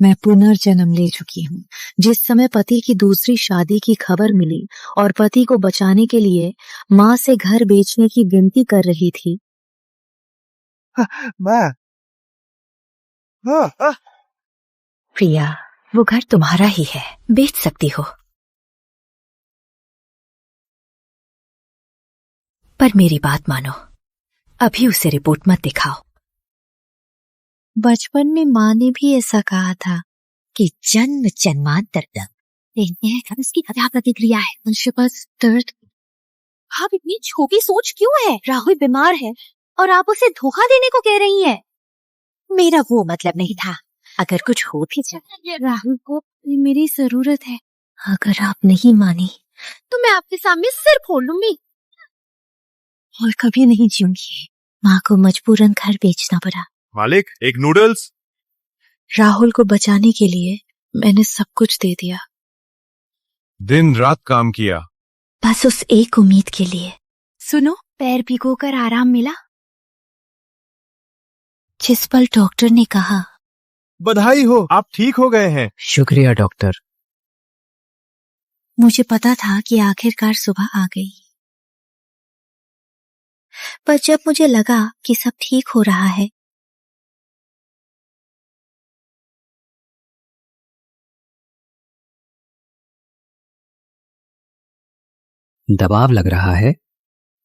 मैं पुनर्जन्म ले चुकी हूँ। जिस समय पति की दूसरी शादी की खबर मिली और पति को बचाने के लिए माँ से घर बेचने की विनती कर रही थी। माँ, प्रिया, वो घर तुम्हारा ही है, बेच सकती हो। पर मेरी बात मानो, अभी उसे रिपोर्ट मत दिखाओ। बचपन में माँ ने भी ऐसा कहा था कि जन्म जन्मांतर तक उसकी क्या प्रतिक्रिया है। उनके पास दर्द। आप इतनी छोटी सोच क्यों है? राहुल बीमार है और आप उसे धोखा देने को कह रही हैं। मेरा वो मतलब नहीं था। अगर कुछ हो भी जाए, राहुल को मेरी जरूरत है। अगर आप नहीं मानी तो मैं आपके सामने सिर फोड़ लूंगी और कभी नहीं जीऊंगी। माँ को मजबूरन घर बेचना पड़ा। मालिक, एक नूडल्स। राहुल को बचाने के लिए मैंने सब कुछ दे दिया। दिन रात काम किया, बस उस एक उम्मीद के लिए। सुनो, पैर भिगो कर आराम मिला? जिस पल डॉक्टर ने कहा बधाई हो, आप ठीक हो गए हैं। शुक्रिया डॉक्टर। मुझे पता था कि आखिरकार सुबह आ गई। पर जब मुझे लगा कि सब ठीक हो रहा है, दबाव लग रहा है?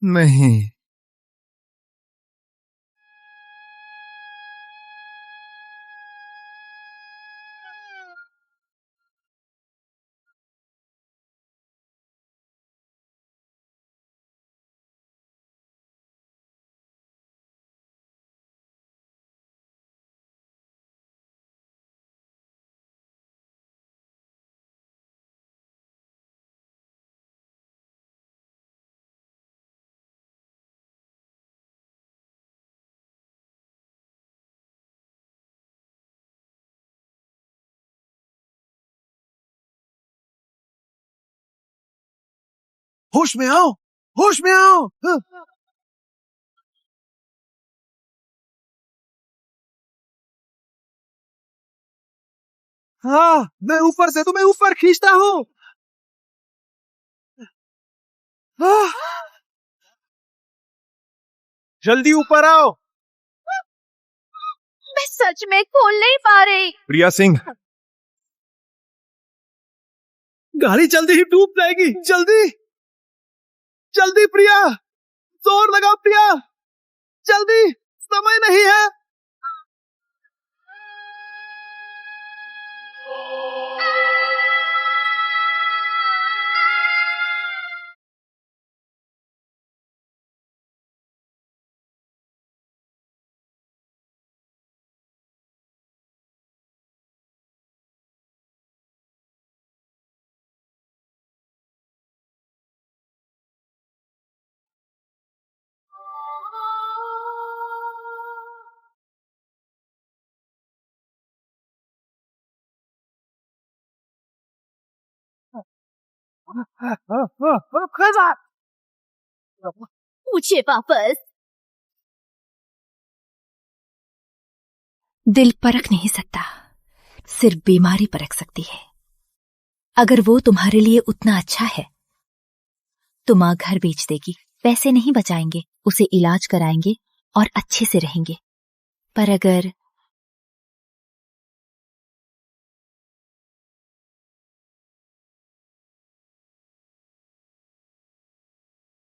नहीं। होश में आओ, होश में आओ। हाँ, मैं ऊपर से तुम्हें ऊपर खींचता हूँ। जल्दी ऊपर आओ। मैं सच में खोल नहीं पा रही। प्रिया सिंह, गाड़ी जल्दी ही डूब जाएगी। जल्दी जल्दी प्रिया, जोर लगाओ प्रिया, जल्दी, समय नहीं है। पूछिए वापस। दिल परख नहीं सकता, सिर्फ बीमारी परख सकती है। अगर वो तुम्हारे लिए उतना अच्छा है तो माँ घर बेच देगी। पैसे नहीं बचाएंगे, उसे इलाज कराएंगे और अच्छे से रहेंगे। पर अगर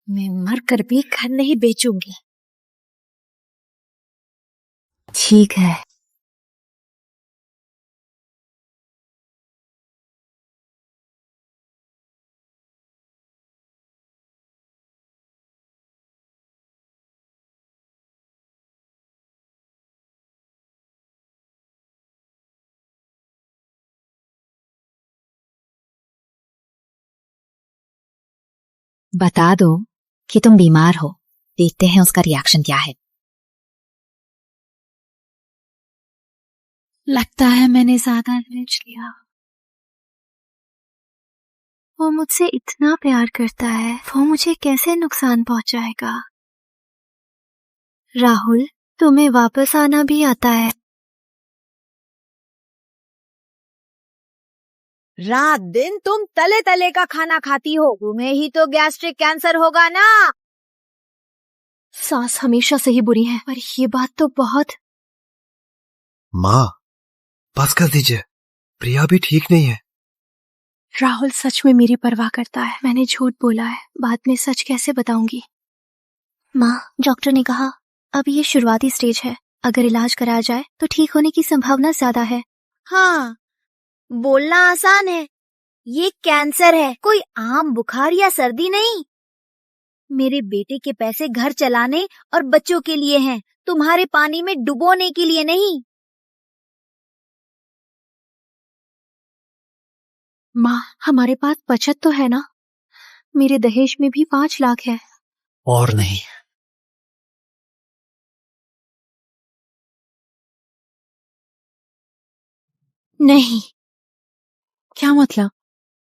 मैं मर कर भी घर नहीं बेचूंगी। ठीक है, बता दो कि तुम बीमार हो, देखते हैं उसका रिएक्शन क्या है। लगता है मैंने ज्यादा सोच लिया। वो मुझसे इतना प्यार करता है, वो मुझे कैसे नुकसान पहुंचाएगा? राहुल, तुम्हें वापस आना भी आता है। रात दिन तुम तले तले का खाना खाती हो, तुम्हें ही तो गैस्ट्रिक कैंसर होगा ना। सास हमेशा से ही बुरी है, पर ये बात तो बहुत। माँ, बस कर दीजिए, प्रिया भी ठीक नहीं है। राहुल सच में मेरी परवाह करता है। मैंने झूठ बोला है, बाद में सच कैसे बताऊंगी। माँ, डॉक्टर ने कहा अभी ये शुरुआती स्टेज है, अगर इलाज कराया जाए तो ठीक होने की संभावना ज्यादा है। हाँ, बोलना आसान है, ये कैंसर है, कोई आम बुखार या सर्दी नहीं। मेरे बेटे के पैसे घर चलाने और बच्चों के लिए हैं, तुम्हारे पानी में डुबोने के लिए नहीं। माँ, हमारे पास बचत तो है ना? मेरे दहेज में भी 5 लाख है। और नहीं। नहीं। क्या मतलब?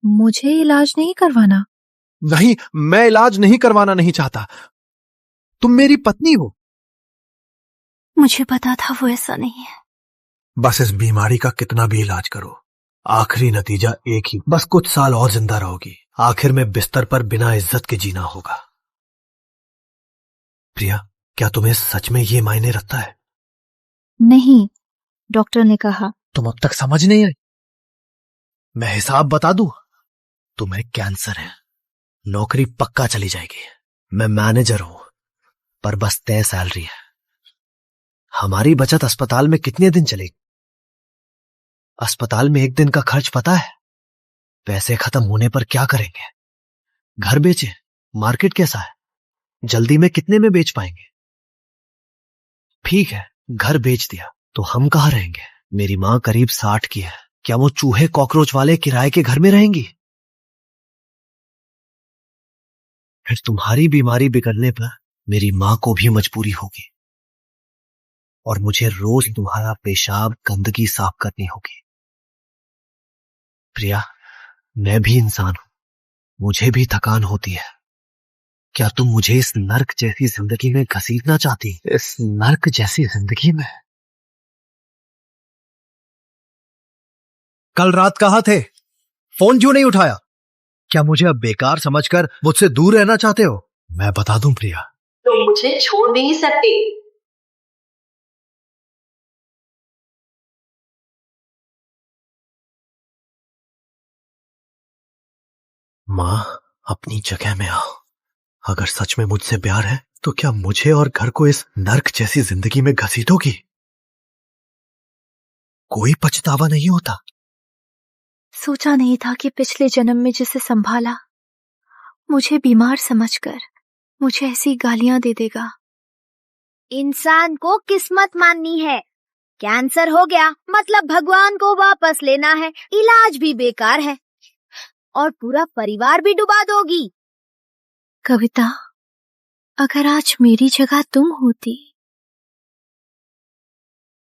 मुझे इलाज नहीं करवाना? नहीं, मैं इलाज नहीं करवाना नहीं चाहता। तुम मेरी पत्नी हो। मुझे पता था वो ऐसा नहीं है। बस इस बीमारी का कितना भी इलाज करो, आखिरी नतीजा एक ही, बस कुछ साल और जिंदा रहोगी। आखिर में बिस्तर पर बिना इज्जत के जीना होगा। प्रिया, क्या तुम्हें सच में ये मायने रखता है? नहीं, डॉक्टर ने कहा। तुम अब तक समझ नहीं आई? मैं हिसाब बता दूं? तुम्हें कैंसर है, नौकरी पक्का चली जाएगी। मैं मैनेजर हूं, पर बस तय सैलरी है। हमारी बचत अस्पताल में कितने दिन चलेगी? अस्पताल में एक दिन का खर्च पता है? पैसे खत्म होने पर क्या करेंगे? घर बेचे? मार्केट कैसा है? जल्दी में कितने में बेच पाएंगे? ठीक है, घर बेच दिया तो हम कहां रहेंगे? मेरी मां करीब 60 की है, क्या वो चूहे कॉकरोच वाले किराए के घर में रहेंगी? फिर तुम्हारी बीमारी बिगड़ने पर मेरी मां को भी मजबूरी होगी, और मुझे रोज तुम्हारा पेशाब गंदगी साफ करनी होगी। प्रिया, मैं भी इंसान हूं, मुझे भी थकान होती है। क्या तुम मुझे इस नर्क जैसी जिंदगी में घसीटना चाहती? इस नर्क जैसी जिंदगी में? कल रात कहाँ थे? फोन क्यों नहीं उठाया? क्या मुझे अब बेकार समझकर मुझसे दूर रहना चाहते हो? मैं बता दूं प्रिया, तुम मुझे छोड़ नहीं सकते। मां, अपनी जगह में आओ। अगर सच में मुझसे प्यार है तो क्या मुझे और घर को इस नर्क जैसी जिंदगी में घसीटोगी? कोई पछतावा नहीं होता? सोचा नहीं था कि पिछले जन्म में जिसे संभाला, मुझे बीमार समझकर मुझे ऐसी गालियां दे देगा। इंसान को किस्मत माननी है। कैंसर हो गया मतलब भगवान को वापस लेना है, इलाज भी बेकार है और पूरा परिवार भी डुबा दोगी। कविता, अगर आज मेरी जगह तुम होती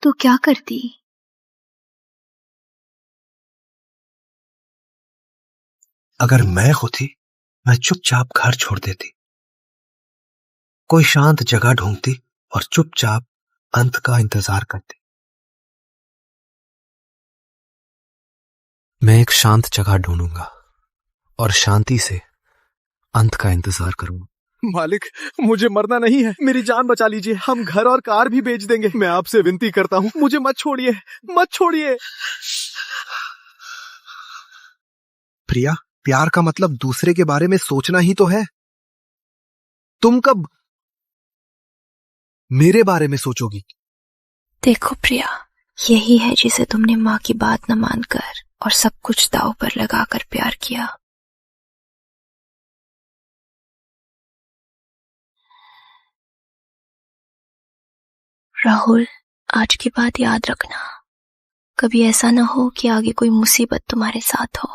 तो क्या करती? अगर मैं होती, मैं चुपचाप घर छोड़ देती, कोई शांत जगह ढूंढती और चुपचाप अंत का इंतजार करती। मैं एक शांत जगह ढूंढूंगा और शांति से अंत का इंतजार करूंगा। मालिक, मुझे मरना नहीं है, मेरी जान बचा लीजिए। हम घर और कार भी बेच देंगे। मैं आपसे विनती करता हूँ, मुझे मत छोड़िए, मत छोड़िए। प्रिया, प्यार का मतलब दूसरे के बारे में सोचना ही तो है। तुम कब मेरे बारे में सोचोगी? देखो प्रिया, यही है जिसे तुमने माँ की बात न मानकर और सब कुछ दांव पर लगाकर प्यार किया। राहुल, आज की बात याद रखना, कभी ऐसा ना हो कि आगे कोई मुसीबत तुम्हारे साथ हो।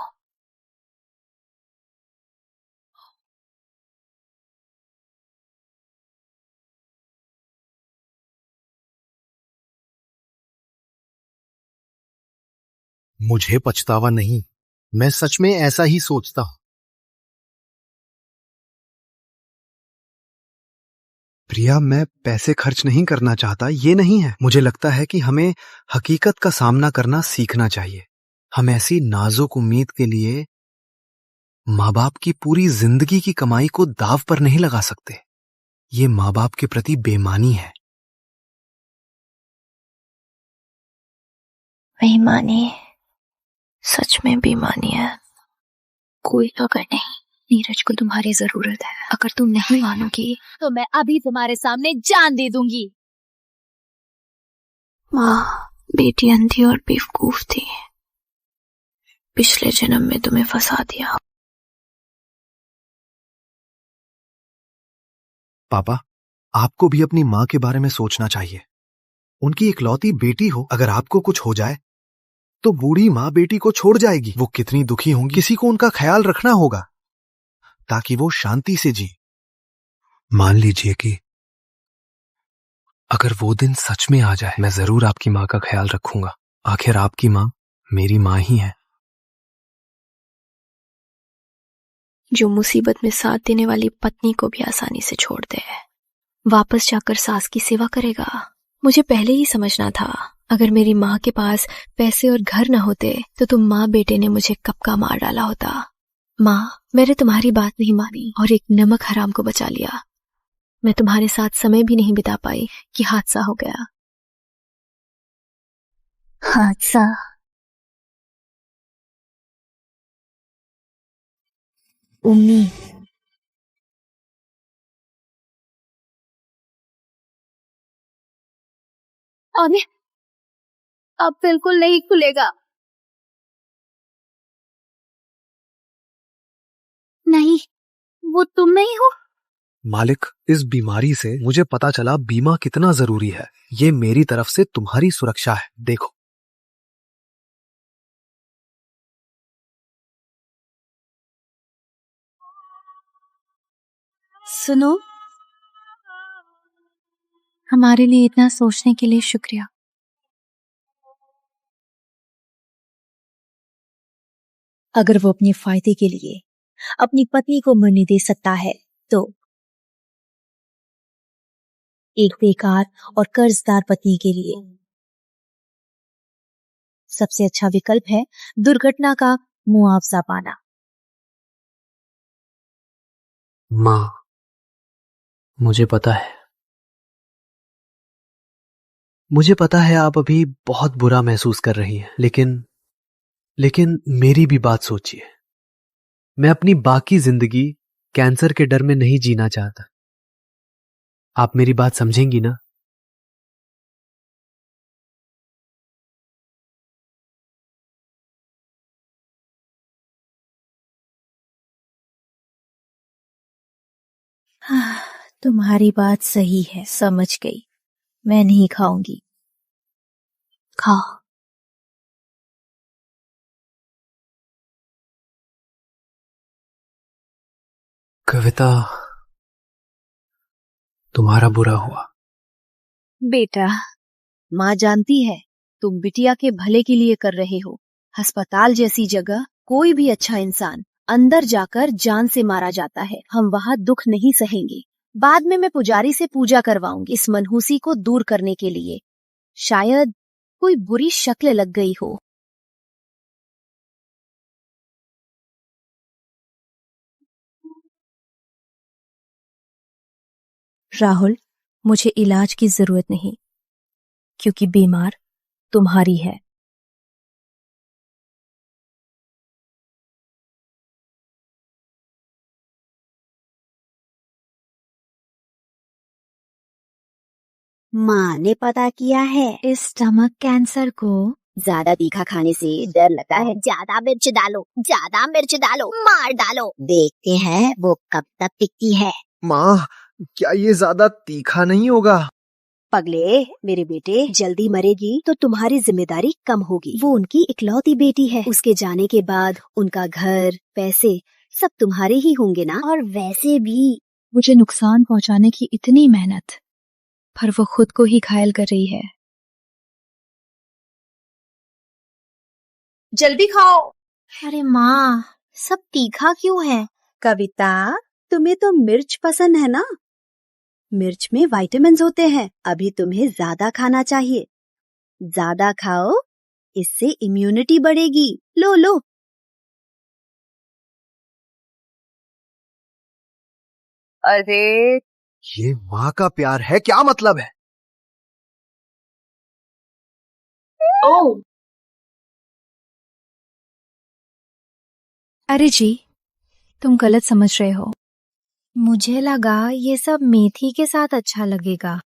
मुझे पछतावा नहीं, मैं सच में ऐसा ही सोचता हूं। प्रिया, मैं पैसे खर्च नहीं करना चाहता, ये नहीं है। मुझे लगता है कि हमें हकीकत का सामना करना सीखना चाहिए। हम ऐसी नाजुक उम्मीद के लिए माँ बाप की पूरी जिंदगी की कमाई को दाव पर नहीं लगा सकते। ये माँ बाप के प्रति बेईमानी है। बेईमानी, सच में बेईमानी है। कोई अगर नहीं, नीरज को तुम्हारी जरूरत है। अगर तुम नहीं मानोगी तो मैं अभी तुम्हारे सामने जान दे दूंगी। माँ, बेटी अंधी और बेवकूफ थी। पिछले जन्म में तुम्हें फंसा दिया। पापा, आपको भी अपनी माँ के बारे में सोचना चाहिए। उनकी इकलौती बेटी हो, अगर आपको कुछ हो जाए तो बूढ़ी माँ बेटी को छोड़ जाएगी। वो कितनी दुखी होंगी। किसी को उनका ख्याल रखना होगा ताकि वो शांति से जी। मान लीजिए कि अगर वो दिन सच में आ जाए, मैं जरूर आपकी माँ का ख्याल रखूंगा। आखिर आपकी माँ मेरी माँ ही है। जो मुसीबत में साथ देने वाली पत्नी को भी आसानी से छोड़ दे, वापस जाकर सास की सेवा करेगा। मुझे पहले ही समझना था, अगर मेरी माँ के पास पैसे और घर न होते तो तुम माँ बेटे ने मुझे कब का मार डाला होता। माँ, मैंने तुम्हारी बात नहीं मानी और एक नमक हराम को बचा लिया। मैं तुम्हारे साथ समय भी नहीं बिता पाई कि हादसा हो गया। हादसा? उम्मीद। अरे, अब बिल्कुल नहीं खुलेगा। नहीं, वो तुम नहीं हो? मालिक, इस बीमारी से मुझे पता चला बीमा कितना जरूरी है। ये मेरी तरफ से तुम्हारी सुरक्षा है। देखो। सुनो, हमारे लिए इतना सोचने के लिए शुक्रिया। अगर वो अपने फायदे के लिए अपनी पत्नी को मरने दे सकता है तो एक बेकार और कर्जदार पत्नी के लिए सबसे अच्छा विकल्प है दुर्घटना का मुआवजा पाना। माँ, मुझे पता है आप अभी बहुत बुरा महसूस कर रही हैं, लेकिन मेरी भी बात सोचिए। मैं अपनी बाकी जिंदगी कैंसर के डर में नहीं जीना चाहता। आप मेरी बात समझेंगी ना? तुम्हारी बात सही है, समझ गई। मैं नहीं खाऊंगी। खाओ। कविता, तुम्हारा बुरा हुआ। बेटा, माँ जानती है तुम बिटिया के भले के लिए कर रहे हो। अस्पताल जैसी जगह कोई भी अच्छा इंसान अंदर जाकर जान से मारा जाता है। हम वहाँ दुख नहीं सहेंगे। बाद में मैं पुजारी से पूजा करवाऊंगी इस मनहूसी को दूर करने के लिए। शायद कोई बुरी शक्ल लग गई हो। राहुल, मुझे इलाज की जरूरत नहीं, क्योंकि बीमार तुम्हारी है। माँ ने पता किया है इस स्टमक कैंसर को ज्यादा तीखा खाने से डर लगता है। ज्यादा मिर्च डालो, ज्यादा मिर्च डालो, मार डालो। देखते हैं वो कब तक टिकती है। माँ, क्या ये ज्यादा तीखा नहीं होगा? पगले, मेरे बेटे, जल्दी मरेगी तो तुम्हारी जिम्मेदारी कम होगी। वो उनकी इकलौती बेटी है। उसके जाने के बाद उनका घर, पैसे सब तुम्हारे ही होंगे ना। और वैसे भी मुझे नुकसान पहुंचाने की इतनी मेहनत, पर वो खुद को ही घायल कर रही है। जल्दी खाओ। अरे माँ, सब तीखा क्यों है? कविता, तुम्हें तो मिर्च पसंद है ना? मिर्च में विटामिन्स होते हैं। अभी तुम्हें ज्यादा खाना चाहिए। ज्यादा खाओ इससे इम्यूनिटी बढ़ेगी। लो लो। अरे ये माँ का प्यार है, क्या मतलब है? ओह, अरे जी, तुम गलत समझ रहे हो। मुझे लगा ये सब मेथी के साथ अच्छा लगेगा।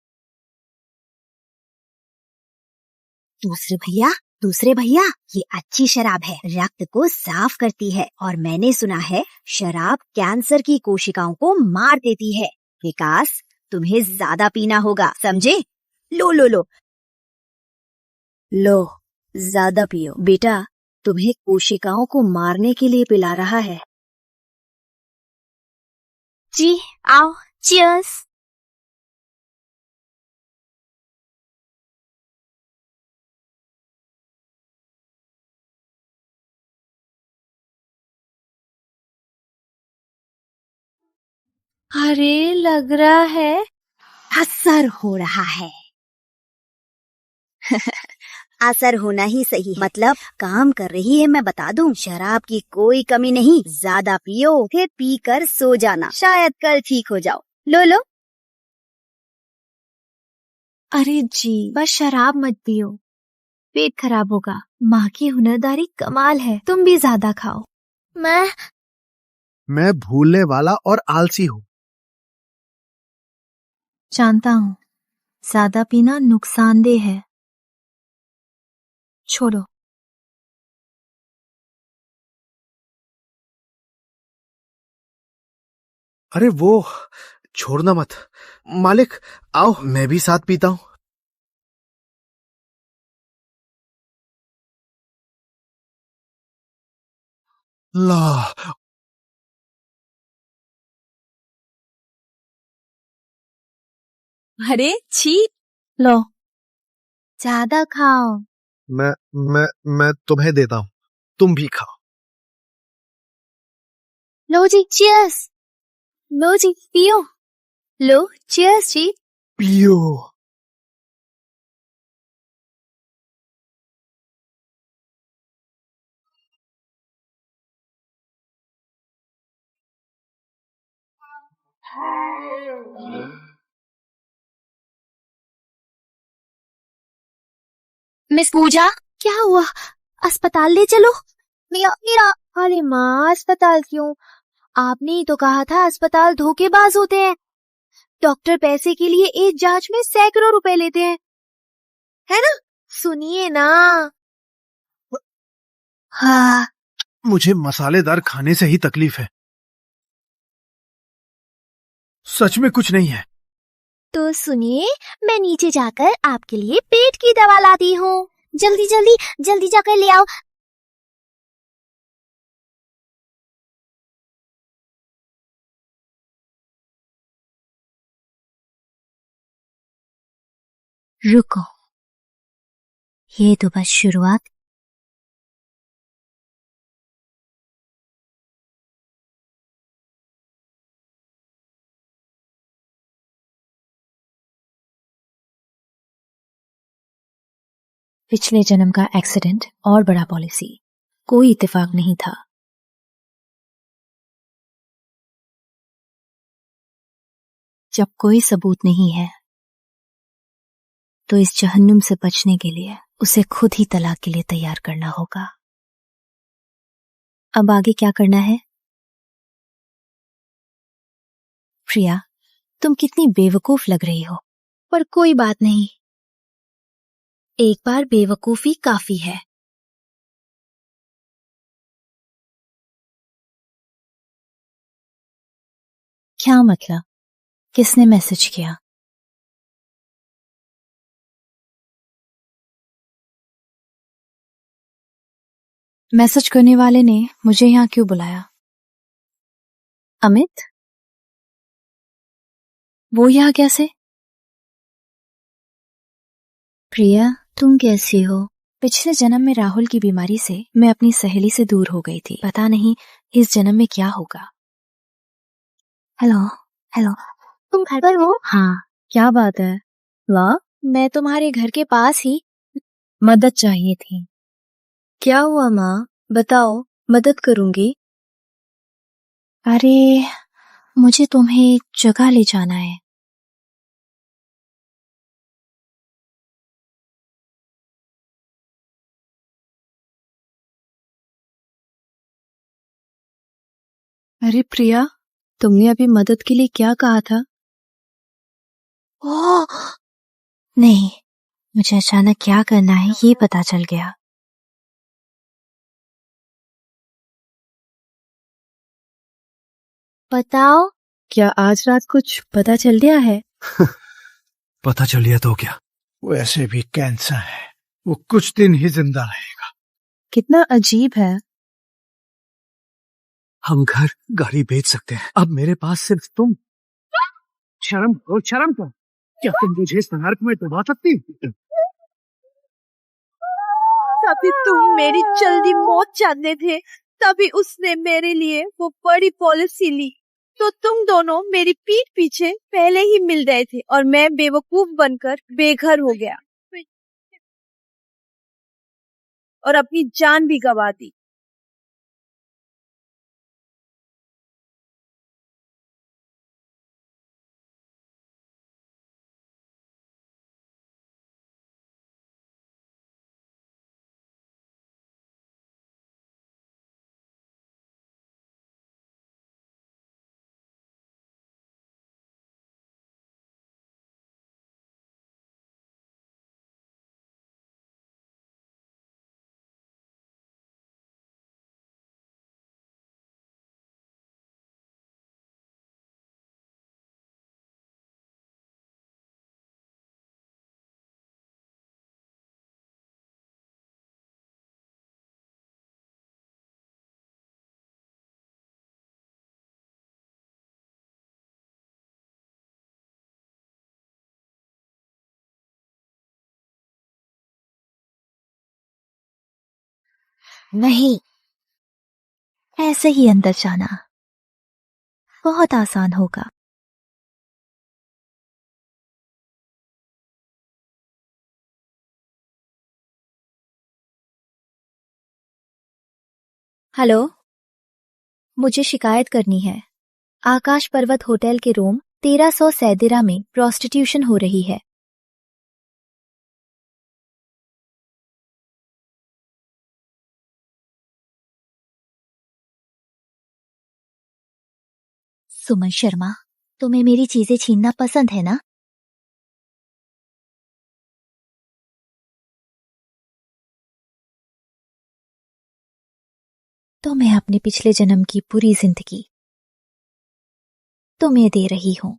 दूसरे भैया, ये अच्छी शराब है, रक्त को साफ करती है और मैंने सुना है शराब कैंसर की कोशिकाओं को मार देती है। विकास, तुम्हें ज्यादा पीना होगा, समझे? लो लो लो लो, ज्यादा पियो। बेटा, तुम्हें कोशिकाओं को मारने के लिए पिला रहा है। जी, आओ, चियर्स। अरे लग रहा है असर हो रहा है। असर होना ही सही है, मतलब काम कर रही है। मैं बता दूं, शराब की कोई कमी नहीं। ज्यादा पियो, फिर पीकर सो जाना, शायद कल ठीक हो जाओ। लो लो। अरे जी, बस शराब मत पियो, पेट खराब होगा। माँ की हुनरदारी कमाल है, तुम भी ज्यादा खाओ। मैं भूलने वाला और आलसी हूँ। जानता हूँ, ज्यादा पीना नुकसानदेह है। छोड़ो। अरे वो छोड़ना मत। मालिक, आओ मैं भी साथ पीता हूँ। ला, अरे छी। लो, ज्यादा खाओ। मैं तुम्हें देता हूँ, तुम भी खाओ। लो जी, चियर्स। लो जी, पियो। लो, चियर्स जी। पियो। मिस पूजा, क्या हुआ? अस्पताल ले चलो। मेरा अरे माँ, अस्पताल क्यों? आपने ही तो कहा था अस्पताल धोखेबाज होते हैं। डॉक्टर पैसे के लिए एक जांच में सैकड़ों रुपए लेते हैं, है ना? सुनिए ना। हाँ, मुझे मसालेदार खाने से ही तकलीफ है, सच में कुछ नहीं है। तो सुनिए, मैं नीचे जाकर आपके लिए पेट की दवा लाती हूँ। जल्दी जल्दी जल्दी जाकर ले आओ। रुको, ये तो बस शुरुआत। पिछले जन्म का एक्सीडेंट और बड़ा पॉलिसी, कोई इत्तेफाक नहीं था। जब कोई सबूत नहीं है तो इस जहन्नुम से बचने के लिए उसे खुद ही तलाक के लिए तैयार करना होगा। अब आगे क्या करना है? प्रिया, तुम कितनी बेवकूफ लग रही हो, पर कोई बात नहीं, एक बार बेवकूफी काफी है। क्या मतलब? किसने मैसेज किया? मैसेज करने वाले ने मुझे यहाँ क्यों बुलाया? अमित? वो यहाँ कैसे? प्रिया, तुम कैसी हो? पिछले जन्म में राहुल की बीमारी से मैं अपनी सहेली से दूर हो गई थी। पता नहीं इस जन्म में क्या होगा। हेलो हेलो, तुम घर पर हो? हाँ, क्या बात है? वाह, मैं तुम्हारे घर के पास ही। मदद चाहिए थी। क्या हुआ माँ? बताओ, मदद करूंगी। अरे मुझे तुम्हें एक जगह ले जाना है। अरे प्रिया, तुमने अभी मदद के लिए क्या कहा था? ओह नहीं, मुझे अचानक क्या करना है ये पता चल गया। बताओ। क्या आज रात कुछ पता चल गया है? पता चल गया तो क्या, वैसे भी कैंसर है, वो कुछ दिन ही जिंदा रहेगा। कितना अजीब है। हम घर गाड़ी बेच सकते हैं, अब मेरे पास सिर्फ तुम। शर्म करो, शर्म करो। क्या तुम मुझे इस नरक में डुबा सकती हो? तभी तुम मेरी जल्दी मौत चाहते थे, तभी उसने मेरे लिए वो बड़ी पॉलिसी ली। तो तुम दोनों मेरी पीठ पीछे पहले ही मिल गए थे और मैं बेवकूफ बनकर बेघर हो गया और अपनी जान भी गंवा दी। नहीं, ऐसे ही अंदर जाना बहुत आसान होगा। हेलो, मुझे शिकायत करनी है। आकाश पर्वत होटल के रूम 1300 सैदिरा में प्रोस्टिट्यूशन हो रही है। सुमन शर्मा, तुम्हें मेरी चीजें छीनना पसंद है ना? तो मैं अपने पिछले जन्म की पूरी जिंदगी तुम्हें दे रही हूं।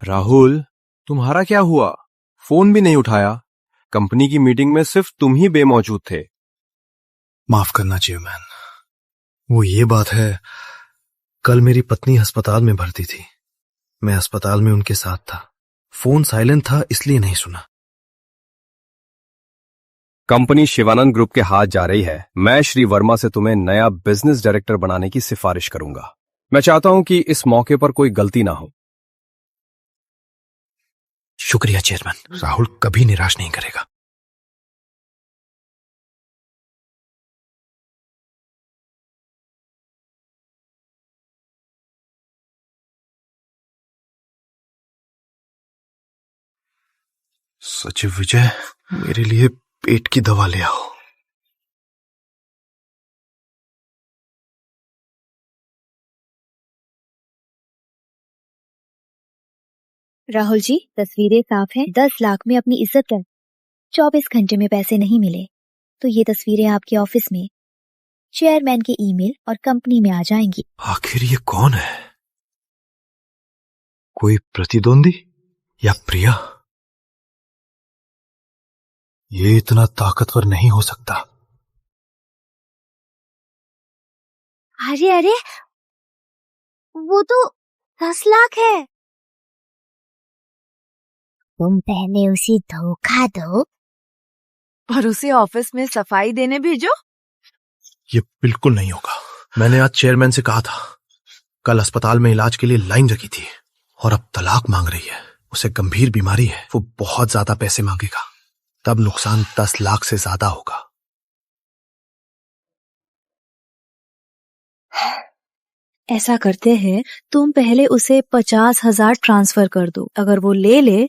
राहुल, तुम्हारा क्या हुआ? फोन भी नहीं उठाया। कंपनी की मीटिंग में सिर्फ तुम ही बेमौजूद थे। माफ करना चेयरमैन, वो ये बात है, कल मेरी पत्नी अस्पताल में भर्ती थी। मैं अस्पताल में उनके साथ था, फोन साइलेंट था इसलिए नहीं सुना। कंपनी शिवानंद ग्रुप के हाथ जा रही है। मैं श्री वर्मा से तुम्हें नया बिजनेस डायरेक्टर बनाने की सिफारिश करूंगा। मैं चाहता हूं कि इस मौके पर कोई गलती ना हो। शुक्रिया चेयरमैन, राहुल कभी निराश नहीं करेगा। सचिव विजय, मेरे लिए पेट की दवा ले आओ। राहुल जी, तस्वीरें साफ हैं। 10 लाख में अपनी इज्जत कर। 24 घंटे में पैसे नहीं मिले तो ये तस्वीरें आपके ऑफिस में चेयरमैन के ईमेल और कंपनी में आ जाएंगी। आखिर ये कौन है? कोई प्रतिद्वंदी या प्रिया? ये इतना ताकतवर नहीं हो सकता। अरे अरे, वो तो 10 लाख है। तुम पहले उसे धोखा दो और उसे ऑफिस में सफाई देने भेजो। ये बिल्कुल नहीं होगा। मैंने आज चेयरमैन से कहा था, कल अस्पताल में इलाज के लिए लाइन रखी थी और अब तलाक मांग रही है। उसे गंभीर बीमारी है, वो बहुत ज्यादा पैसे मांगेगा। तब नुकसान 10 लाख से ज्यादा होगा। ऐसा करते हैं, तुम पहले उसे 50,000 ट्रांसफर कर दो। अगर वो ले ले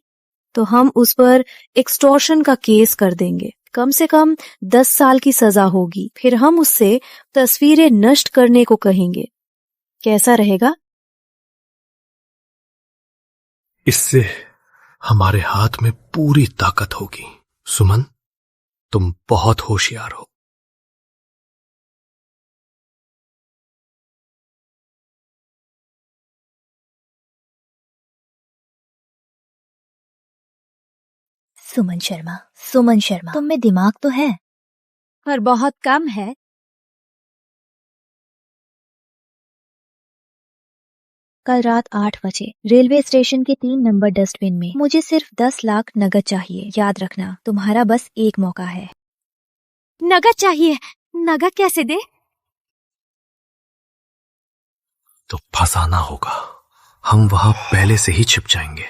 तो हम उस पर एक्सटॉर्शन का केस कर देंगे। कम से कम 10 साल की सजा होगी। फिर हम उससे तस्वीरें नष्ट करने को कहेंगे। कैसा रहेगा? इससे हमारे हाथ में पूरी ताकत होगी। सुमन, तुम बहुत होशियार हो। सुमन शर्मा, तुम में दिमाग तो है पर बहुत कम है। कल रात 8 बजे रेलवे स्टेशन के 3 नंबर डस्टबिन में। मुझे सिर्फ 10 लाख नगद चाहिए। याद रखना, तुम्हारा बस एक मौका है। नगद चाहिए? नगद कैसे दे? तो फंसाना होगा। हम वहां पहले से ही छिप जाएंगे।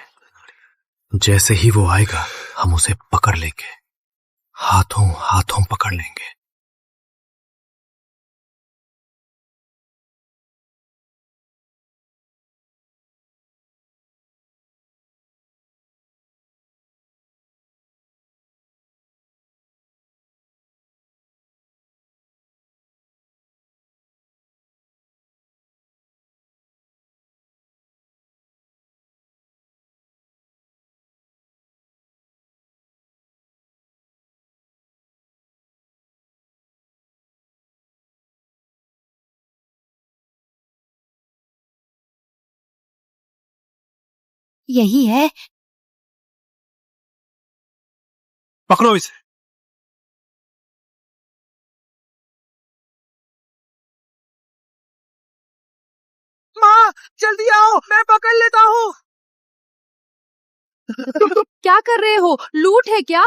जैसे ही वो आएगा हम उसे पकड़ लेंगे, हाथों हाथों पकड़ लेंगे। यही है। पकड़ो इसे। माँ, जल्दी आओ, मैं पकड़ लेता हूँ। क्या कर रहे हो? लूट है क्या?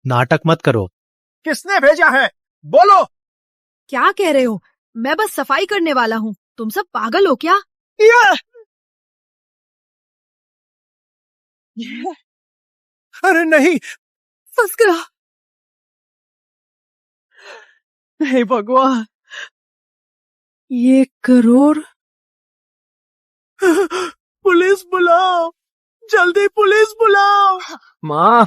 नाटक मत करो। किसने भेजा है? बोलो। क्या कह रहे हो? मैं बस सफाई करने वाला हूँ। तुम सब पागल हो क्या? अरे नहीं, फंस गया। हे भगवान, ये करोड़। पुलिस बुलाओ, जल्दी पुलिस बुलाओ। माँ,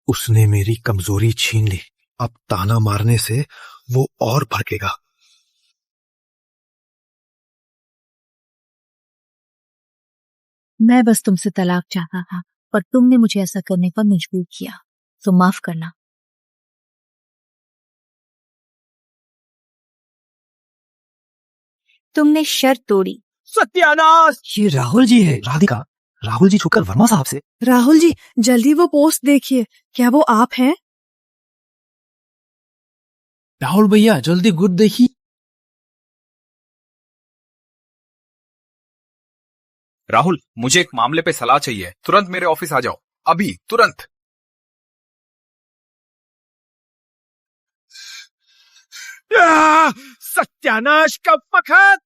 उसने मेरी कमजोरी छीन ली। अब ताना मारने से वो और भड़केगा। मैं बस तुमसे तलाक चाहता था, पर तुमने मुझे ऐसा करने पर मजबूर किया, तो माफ करना। तुमने शर्त तोड़ी। सत्यानाश! ये राहुल जी है। राधिका, राहुल जी छुपकर वर्मा साहब से। राहुल जी, जल्दी वो पोस्ट देखिए। क्या वो आप हैं? राहुल भैया, जल्दी गुड देखिए। राहुल, मुझे एक मामले पे सलाह चाहिए। तुरंत मेरे ऑफिस आ जाओ, अभी, तुरंत। सत्यानाश का वक्त।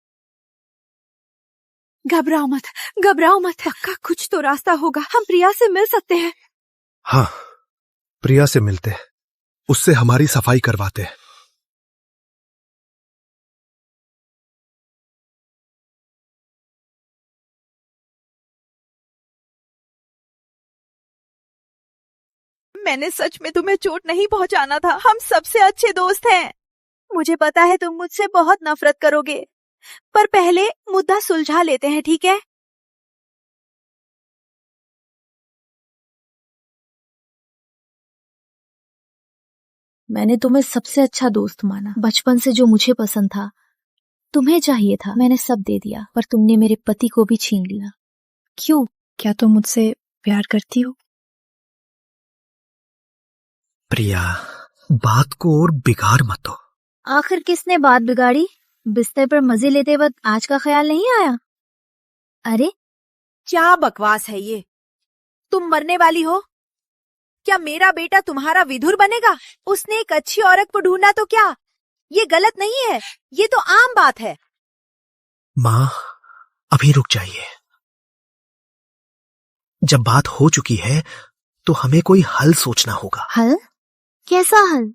घबराओ मत, घबराओ मत। पक्का कुछ तो रास्ता होगा। हम प्रिया से मिल सकते हैं। हाँ, प्रिया से मिलते हैं, उससे हमारी सफाई करवाते हैं। मैंने सच में तुम्हें चोट नहीं पहुंचाना था। हम सबसे अच्छे दोस्त हैं। मुझे पता है तुम मुझसे बहुत नफरत करोगे, पर पहले मुद्दा सुलझा लेते हैं, ठीक है? मैंने तुम्हें सबसे अच्छा दोस्त माना, बचपन से जो मुझे पसंद था, तुम्हें चाहिए था, मैंने सब दे दिया, पर तुमने मेरे पति को भी छीन लिया। क्यों? क्या तुम मुझसे प्यार करती हो? प्रिया, बात को और बिगाड़ मत दो। आखिर किसने बात बिगाड़ी? बिस्तर पर मजे लेते वक्त आज का ख्याल नहीं आया? अरे क्या बकवास है ये? तुम मरने वाली हो? क्या मेरा बेटा तुम्हारा विधुर बनेगा? उसने एक अच्छी औरत को ढूंढा तो क्या? ये गलत नहीं है, ये तो आम बात है। माँ, अभी रुक जाइए। जब बात हो चुकी है तो हमें कोई हल सोचना होगा। हल? कैसा हल?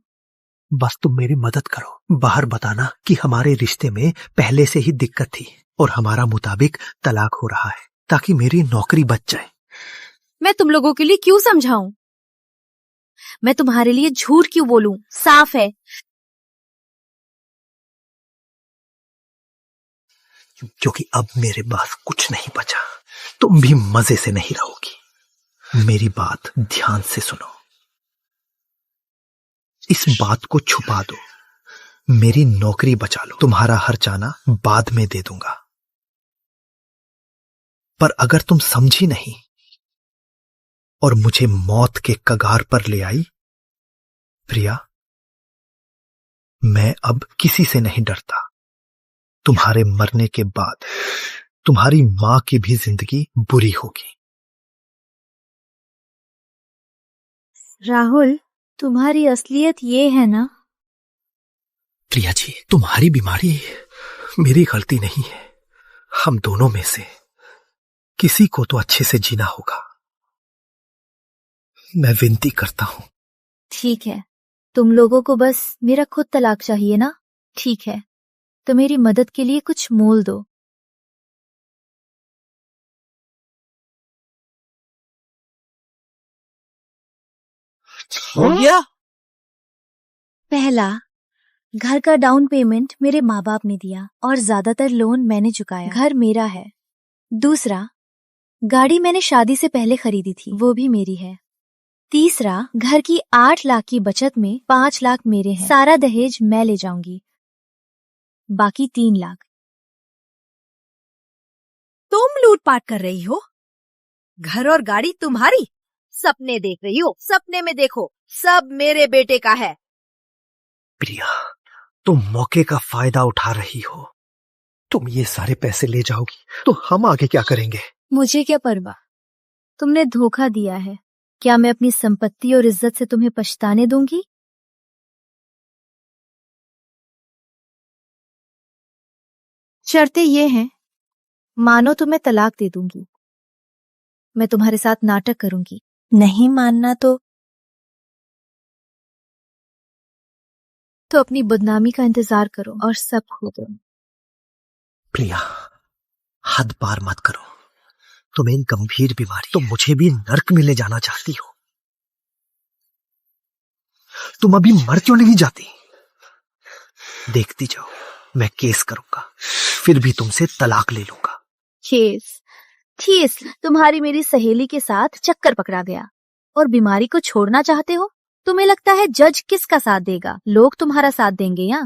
बस तुम मेरी मदद करो। बाहर बताना कि हमारे रिश्ते में पहले से ही दिक्कत थी और हमारा मुताबिक तलाक हो रहा है, ताकि मेरी नौकरी बच जाए। मैं तुम लोगों के लिए क्यों समझाऊं? मैं तुम्हारे लिए झूठ क्यों बोलूं? साफ है। क्योंकि अब मेरे पास कुछ नहीं बचा। तुम भी मजे से नहीं रहोगी। मेरी बात ध्यान से सुनो। इस बात को छुपा दो। मेरी नौकरी बचा लो। तुम्हारा हर्जाना बाद में दे दूंगा। पर अगर तुम समझी नहीं और मुझे मौत के कगार पर ले आई, प्रिया, मैं अब किसी से नहीं डरता। तुम्हारे मरने के बाद तुम्हारी मां की भी जिंदगी बुरी होगी। राहुल, तुम्हारी असलियत ये है ना? प्रिया जी, तुम्हारी बीमारी मेरी गलती नहीं है। हम दोनों में से किसी को तो अच्छे से जीना होगा। मैं विनती करता हूं। ठीक है, तुम लोगों को बस मेरा खुद तलाक चाहिए ना? ठीक है, तो मेरी मदद के लिए कुछ मोल दो। हो गया? पहला, घर का डाउन पेमेंट मेरे माँ बाप ने दिया और ज्यादातर लोन मैंने चुकाया। घर मेरा है। दूसरा, गाड़ी मैंने शादी से पहले खरीदी थी, वो भी मेरी है। तीसरा, घर की 8 लाख की बचत में 5 लाख मेरे हैं। सारा दहेज मैं ले जाऊंगी, बाकी 3 लाख। तुम लूटपाट कर रही हो? घर और गाड़ी तुम्हारी? सपने देख रही हो? सपने में देखो, सब मेरे बेटे का है। प्रिया, तुम मौके का फायदा उठा रही हो। तुम ये सारे पैसे ले जाओगी तो हम आगे क्या करेंगे? मुझे क्या परवाह, तुमने धोखा दिया है। क्या मैं अपनी संपत्ति और इज्जत से तुम्हें पछताने दूंगी? शर्तें ये हैं, मानो तो मैं तलाक दे दूंगी, मैं तुम्हारे साथ नाटक करूंगी। नहीं मानना तो अपनी बदनामी का इंतजार करो और सब खो दो। प्रिया, हद पार मत करो। तुम्हें इन गंभीर बीमारी, तुम मुझे भी नर्क में ले जाना चाहती हो। तुम अभी मर क्यों नहीं जाती? देखती जाओ, मैं केस करूंगा, फिर भी तुमसे तलाक ले लूंगा। केस तुम्हारी मेरी सहेली के साथ चक्कर पकड़ा गया और बीमारी को छोड़ना चाहते हो? तुम्हें लगता है जज किसका साथ देगा? लोग तुम्हारा साथ देंगे या?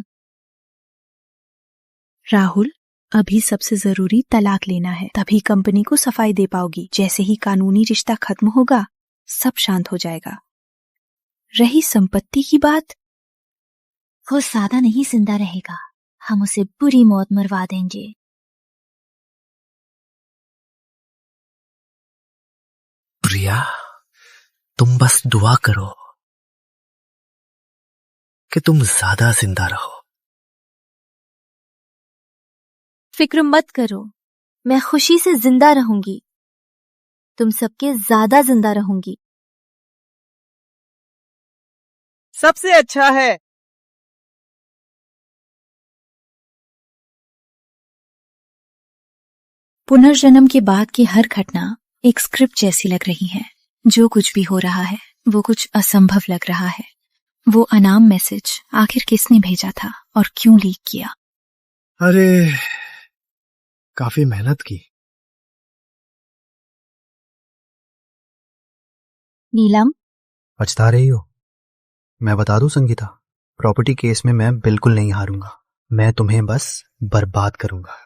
राहुल, अभी सबसे जरूरी तलाक लेना है, तभी कंपनी को सफाई दे पाओगी। जैसे ही कानूनी रिश्ता खत्म होगा, सब शांत हो जाएगा। रही संपत्ति की बात, वो सादा नहीं जिंदा रहेगा, हम उसे बुरी मौत मरवा देंगे। प्रिया, तुम बस दुआ करो कि तुम ज्यादा जिंदा रहो। फिक्र मत करो, मैं खुशी से जिंदा रहूंगी, तुम सबके ज्यादा जिंदा रहूंगी। सबसे अच्छा है। पुनर्जन्म के बाद की हर घटना एक स्क्रिप्ट जैसी लग रही है। जो कुछ भी हो रहा है वो कुछ असंभव लग रहा है। वो अनाम मैसेज आखिर किसने भेजा था और क्यों लीक किया? अरे, काफी मेहनत की। नीलम, पछता रही हो? मैं बता दूं संगीता, प्रॉपर्टी केस में मैं बिल्कुल नहीं हारूंगा। मैं तुम्हें बस बर्बाद करूंगा।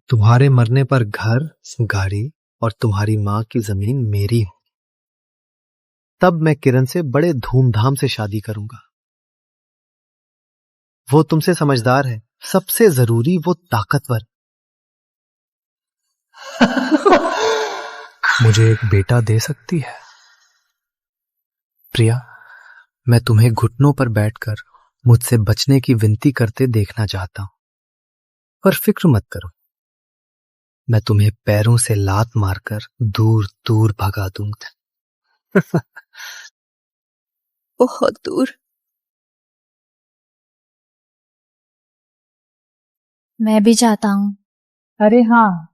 तुम्हारे मरने पर घर, गाड़ी और तुम्हारी मां की जमीन मेरी हो। तब मैं किरण से बड़े धूमधाम से शादी करूंगा। वो तुमसे समझदार है, सबसे जरूरी वो ताकतवर। मुझे एक बेटा दे सकती है? प्रिया, मैं तुम्हें घुटनों पर बैठकर मुझसे बचने की विनती करते देखना चाहता हूं, पर फिक्र मत करो, मैं तुम्हें पैरों से लात मारकर दूर दूर भगा दूंगा। बहुत दूर। मैं भी चाहता हूँ। अरे हाँ,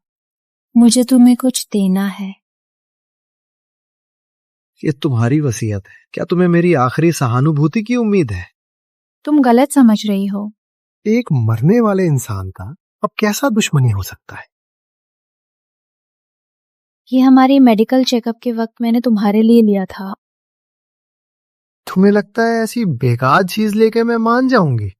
मुझे तुम्हें कुछ देना है। ये तुम्हारी वसीयत है, क्या तुम्हें मेरी आखिरी सहानुभूति की उम्मीद है? तुम गलत समझ रही हो। एक मरने वाले इंसान का अब कैसा दुश्मनी हो सकता है? ये हमारी मेडिकल चेकअप के वक्त मैंने तुम्हारे लिए लिया था। तुम्हें लगता है ऐसी बेकार चीज लेके मैं मान जाऊंगी?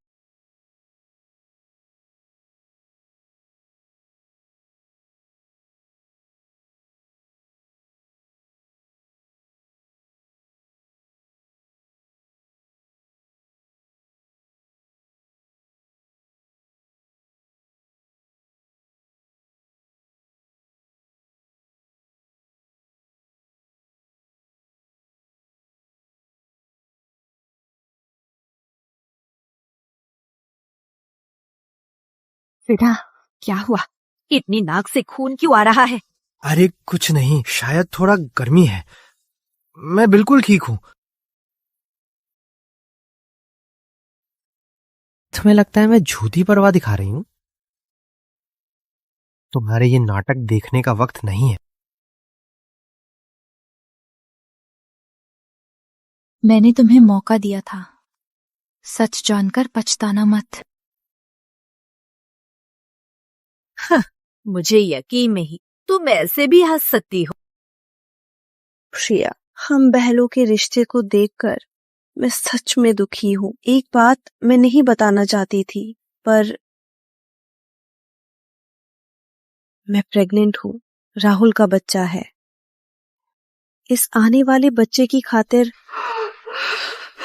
बेटा, क्या हुआ? इतनी नाक से खून क्यों आ रहा है? अरे कुछ नहीं, शायद थोड़ा गर्मी है। मैं बिल्कुल ठीक हूं। तुम्हें लगता है मैं झूठी परवाह दिखा रही हूं? तुम्हारे ये नाटक देखने का वक्त नहीं है। मैंने तुम्हें मौका दिया था। सच जानकर पछताना मत। मुझे यकीन नहीं, तुम ऐसे भी हंस सकती हो। प्रिया, हम बहनों के रिश्ते को देखकर मैं सच में दुखी हूँ। एक बात मैं नहीं बताना चाहती थी, पर मैं प्रेग्नेंट हूँ। राहुल का बच्चा है। इस आने वाले बच्चे की खातिर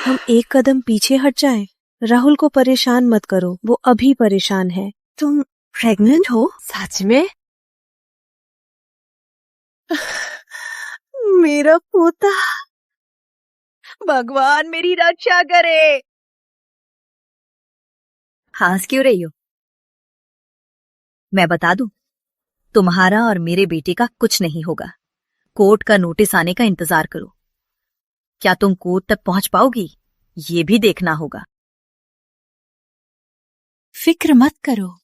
हम एक कदम पीछे हट जाएं। राहुल को परेशान मत करो, वो अभी परेशान है। तुम प्रेग्नेंट हो? सच में? मेरा पोता, भगवान मेरी रक्षा करे। हंस क्यों रही हो? मैं बता दूं, तुम्हारा और मेरे बेटे का कुछ नहीं होगा। कोर्ट का नोटिस आने का इंतजार करो। क्या तुम कोर्ट तक पहुंच पाओगी, ये भी देखना होगा। फिक्र मत करो,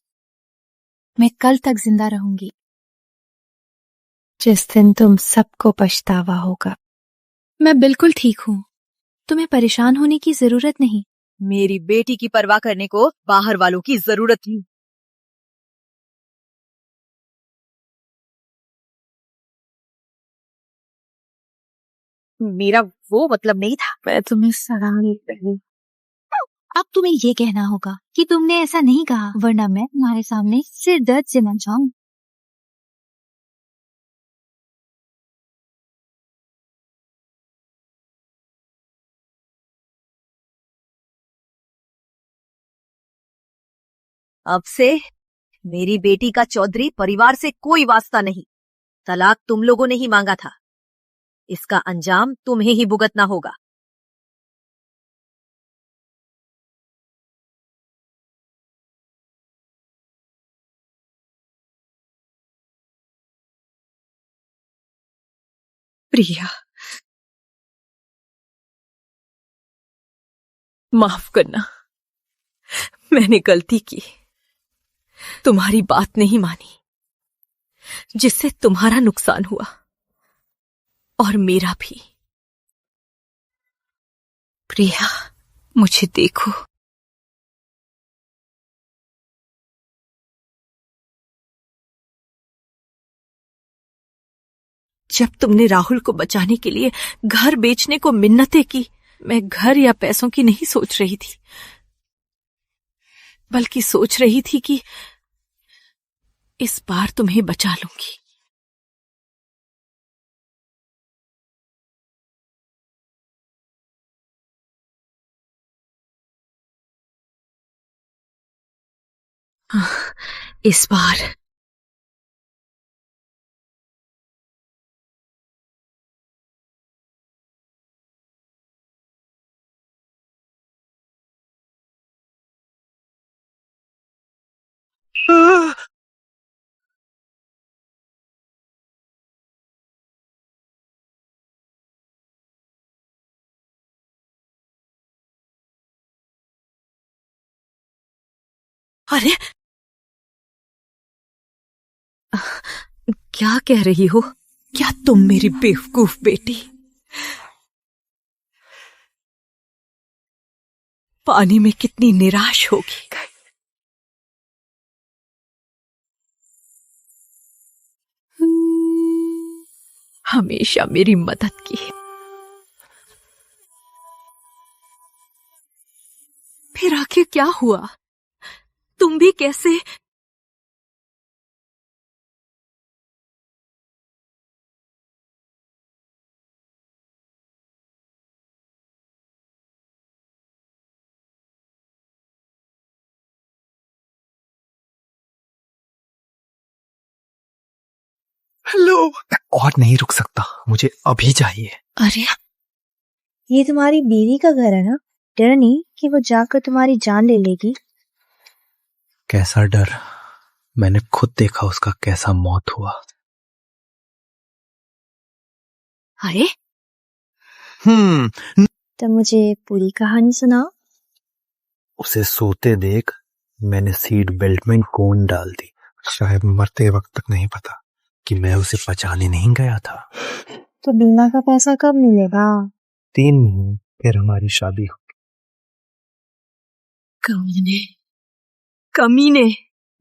मैं कल तक जिंदा रहूंगी। जिस दिन तुम सबको पछतावा होगा। मैं बिल्कुल ठीक हूँ, तुम्हें परेशान होने की जरूरत नहीं। मेरी बेटी की परवाह करने को बाहर वालों की जरूरत नहीं। मेरा वो मतलब नहीं था। मैं तुम्हें सलाह नहीं रही। अब तुम्हें ये कहना होगा कि तुमने ऐसा नहीं कहा, वरना मैं तुम्हारे सामने सिर दर्द से मर जाऊं। अब से मेरी बेटी का चौधरी परिवार से कोई वास्ता नहीं। तलाक तुम लोगों ने ही मांगा था, इसका अंजाम तुम्हें ही भुगतना होगा। प्रिया, माफ करना, मैंने गलती की। तुम्हारी बात नहीं मानी, जिससे तुम्हारा नुकसान हुआ और मेरा भी। प्रिया, मुझे देखो। जब तुमने राहुल को बचाने के लिए घर बेचने को मिन्नतें की, मैं घर या पैसों की नहीं सोच रही थी, बल्कि सोच रही थी कि इस बार तुम्हें बचा लूंगी। इस बार अरे क्या कह रही हो? क्या तुम मेरी बेवकूफ बेटी? पानी में कितनी निराश होगी। हमेशा मेरी मदद की, फिर आखिर क्या हुआ? तुम भी कैसे? हेलो। और नहीं रुक सकता, मुझे अभी चाहिए। अरे ये तुम्हारी बीवी का घर है ना? डर नहीं कि वो जाकर तुम्हारी जान ले लेगी? कैसा डर? मैंने खुद देखा उसका कैसा मौत हुआ। अरे तो मुझे पूरी कहानी सुनाओ। उसे सोते देख मैंने सीट बेल्ट में गोंद डाल दी। शायद मरते वक्त तक नहीं पता कि मैं उसे बचाने नहीं गया था। तो बीमा का पैसा कब मिलेगा? 3 महीने फिर हमारी शादी हो। कमीने,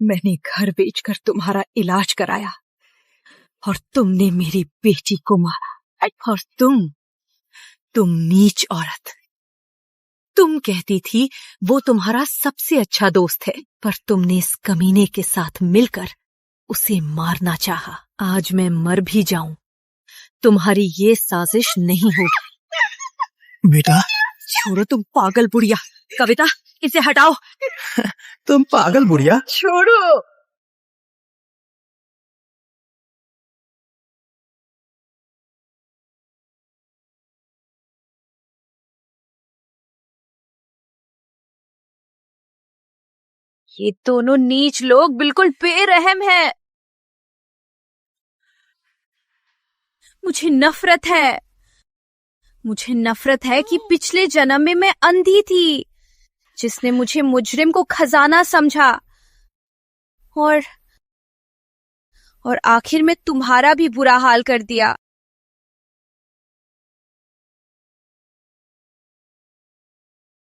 मैंने घर बेचकर तुम्हारा इलाज कराया और तुमने मेरी बेटी को मारा। और तुम नीच औरत। तुम कहती थी वो तुम्हारा सबसे अच्छा दोस्त है, पर तुमने इस कमीने के साथ मिलकर उसे मारना चाहा। आज मैं मर भी जाऊं, तुम्हारी ये साजिश नहीं होगी। बेटा छोड़ो तुम पागल बुढ़िया। कविता, इसे हटाओ। तुम पागल बुढ़िया? छोड़ो। ये दोनों नीच लोग बिल्कुल बेरहम हैं। मुझे नफरत है कि पिछले जन्म में मैं अंधी थी, जिसने मुझे मुजरिम को खजाना समझा, और आखिर में तुम्हारा भी बुरा हाल कर दिया।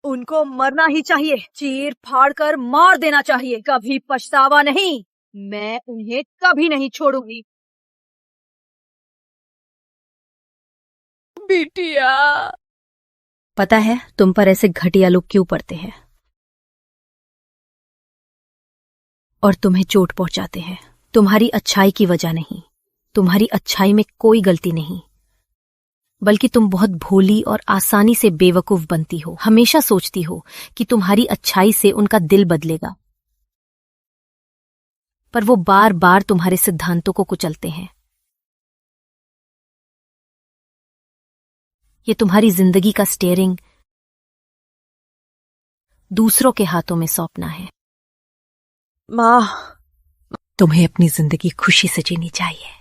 उनको मरना ही चाहिए, चीर फाड़ कर मार देना चाहिए, कभी पछतावा नहीं। मैं उन्हें कभी नहीं छोड़ूंगी। बिटिया, पता है तुम पर ऐसे घटिया लोग क्यों पड़ते हैं और तुम्हें चोट पहुंचाते हैं। तुम्हारी अच्छाई की वजह नहीं, तुम्हारी अच्छाई में कोई गलती नहीं, बल्कि तुम बहुत भोली और आसानी से बेवकूफ बनती हो। हमेशा सोचती हो कि तुम्हारी अच्छाई से उनका दिल बदलेगा, पर वो बार बार तुम्हारे सिद्धांतों को कुचलते हैं। ये तुम्हारी जिंदगी का स्टीयरिंग दूसरों के हाथों में सौंपना है। माँ, तुम्हें अपनी जिंदगी खुशी से जीनी चाहिए,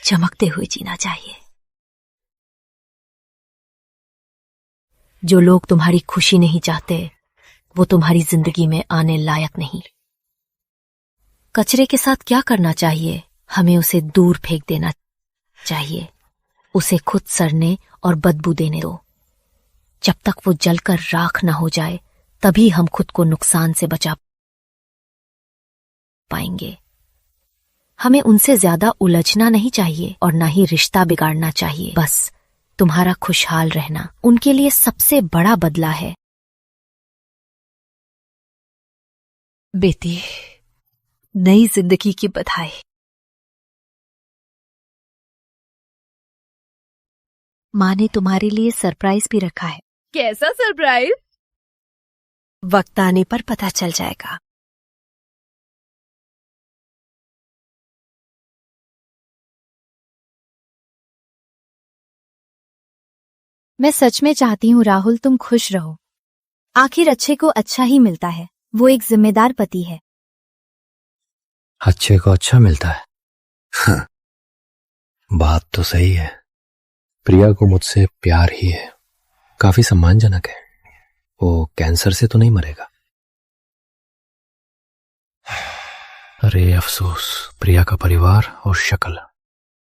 चमकते हुए जीना चाहिए। जो लोग तुम्हारी खुशी नहीं चाहते, वो तुम्हारी जिंदगी में आने लायक नहीं। कचरे के साथ क्या करना चाहिए? हमें उसे दूर फेंक देना चाहिए। उसे खुद सड़ने और बदबू देने दो। जब तक वो जलकर राख न हो जाए, तभी हम खुद को नुकसान से बचा पाएंगे। हमें उनसे ज्यादा उलझना नहीं चाहिए और ना ही रिश्ता बिगाड़ना चाहिए। बस तुम्हारा खुशहाल रहना उनके लिए सबसे बड़ा बदला है। बेटी, नई जिंदगी की बधाई। माँ ने तुम्हारे लिए सरप्राइज भी रखा है। कैसा सरप्राइज? वक्त आने पर पता चल जाएगा। मैं सच में चाहती हूँ राहुल तुम खुश रहो। आखिर अच्छे को अच्छा ही मिलता है। वो एक जिम्मेदार पति है। अच्छे को अच्छा मिलता है? हाँ, बात तो सही है। प्रिया को मुझसे प्यार ही है। काफी सम्मानजनक है। वो कैंसर से तो नहीं मरेगा। अरे अफसोस, प्रिया का परिवार और शक्ल।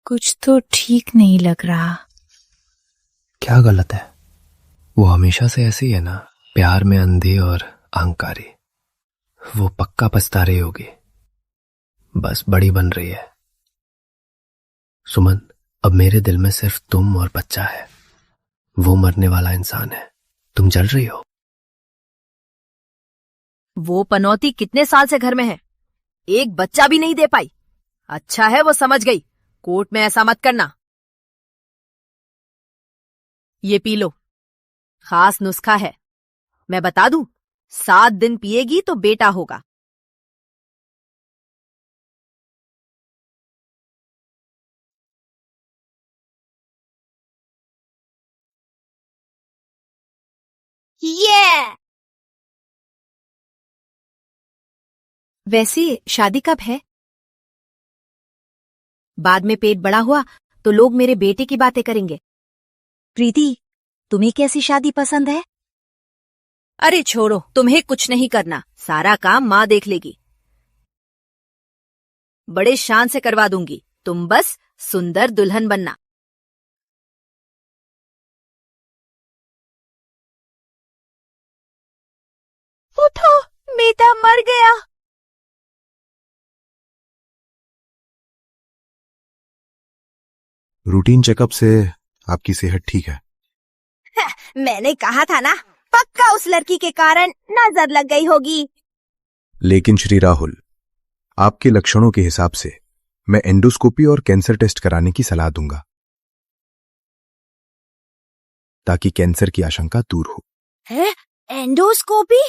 कुछ तो ठीक नहीं लग रहा। क्या गलत है? वो हमेशा से ऐसी है ना, प्यार में अंधी और अहंकारी। वो पक्का पछता रही होगी, बस बड़ी बन रही है। सुमन, अब मेरे दिल में सिर्फ तुम और बच्चा है। वो मरने वाला इंसान है, तुम जल रही हो। वो पनौती कितने साल से घर में है, एक बच्चा भी नहीं दे पाई। अच्छा है वो समझ गई, कोर्ट में ऐसा मत करना। ये पी लो, खास नुस्खा है, मैं बता दूं, 7 दिन पिएगी तो बेटा होगा। ये वैसे शादी कब है? बाद में पेट बड़ा हुआ तो लोग मेरे बेटे की बातें करेंगे। प्रीति, तुम्हें कैसी शादी पसंद है? अरे छोड़ो, तुम्हें कुछ नहीं करना, सारा काम माँ देख लेगी। बड़े शान से करवा दूंगी, तुम बस सुंदर दुल्हन बनना। उठो, बेटा मर गया। रूटीन चेकअप से आपकी सेहत ठीक है। मैंने कहा था ना, पक्का उस लड़की के कारण नजर लग गई होगी। लेकिन श्री राहुल, आपके लक्षणों के हिसाब से मैं एंडोस्कोपी और कैंसर टेस्ट कराने की सलाह दूंगा, ताकि कैंसर की आशंका दूर हो। है? एंडोस्कोपी?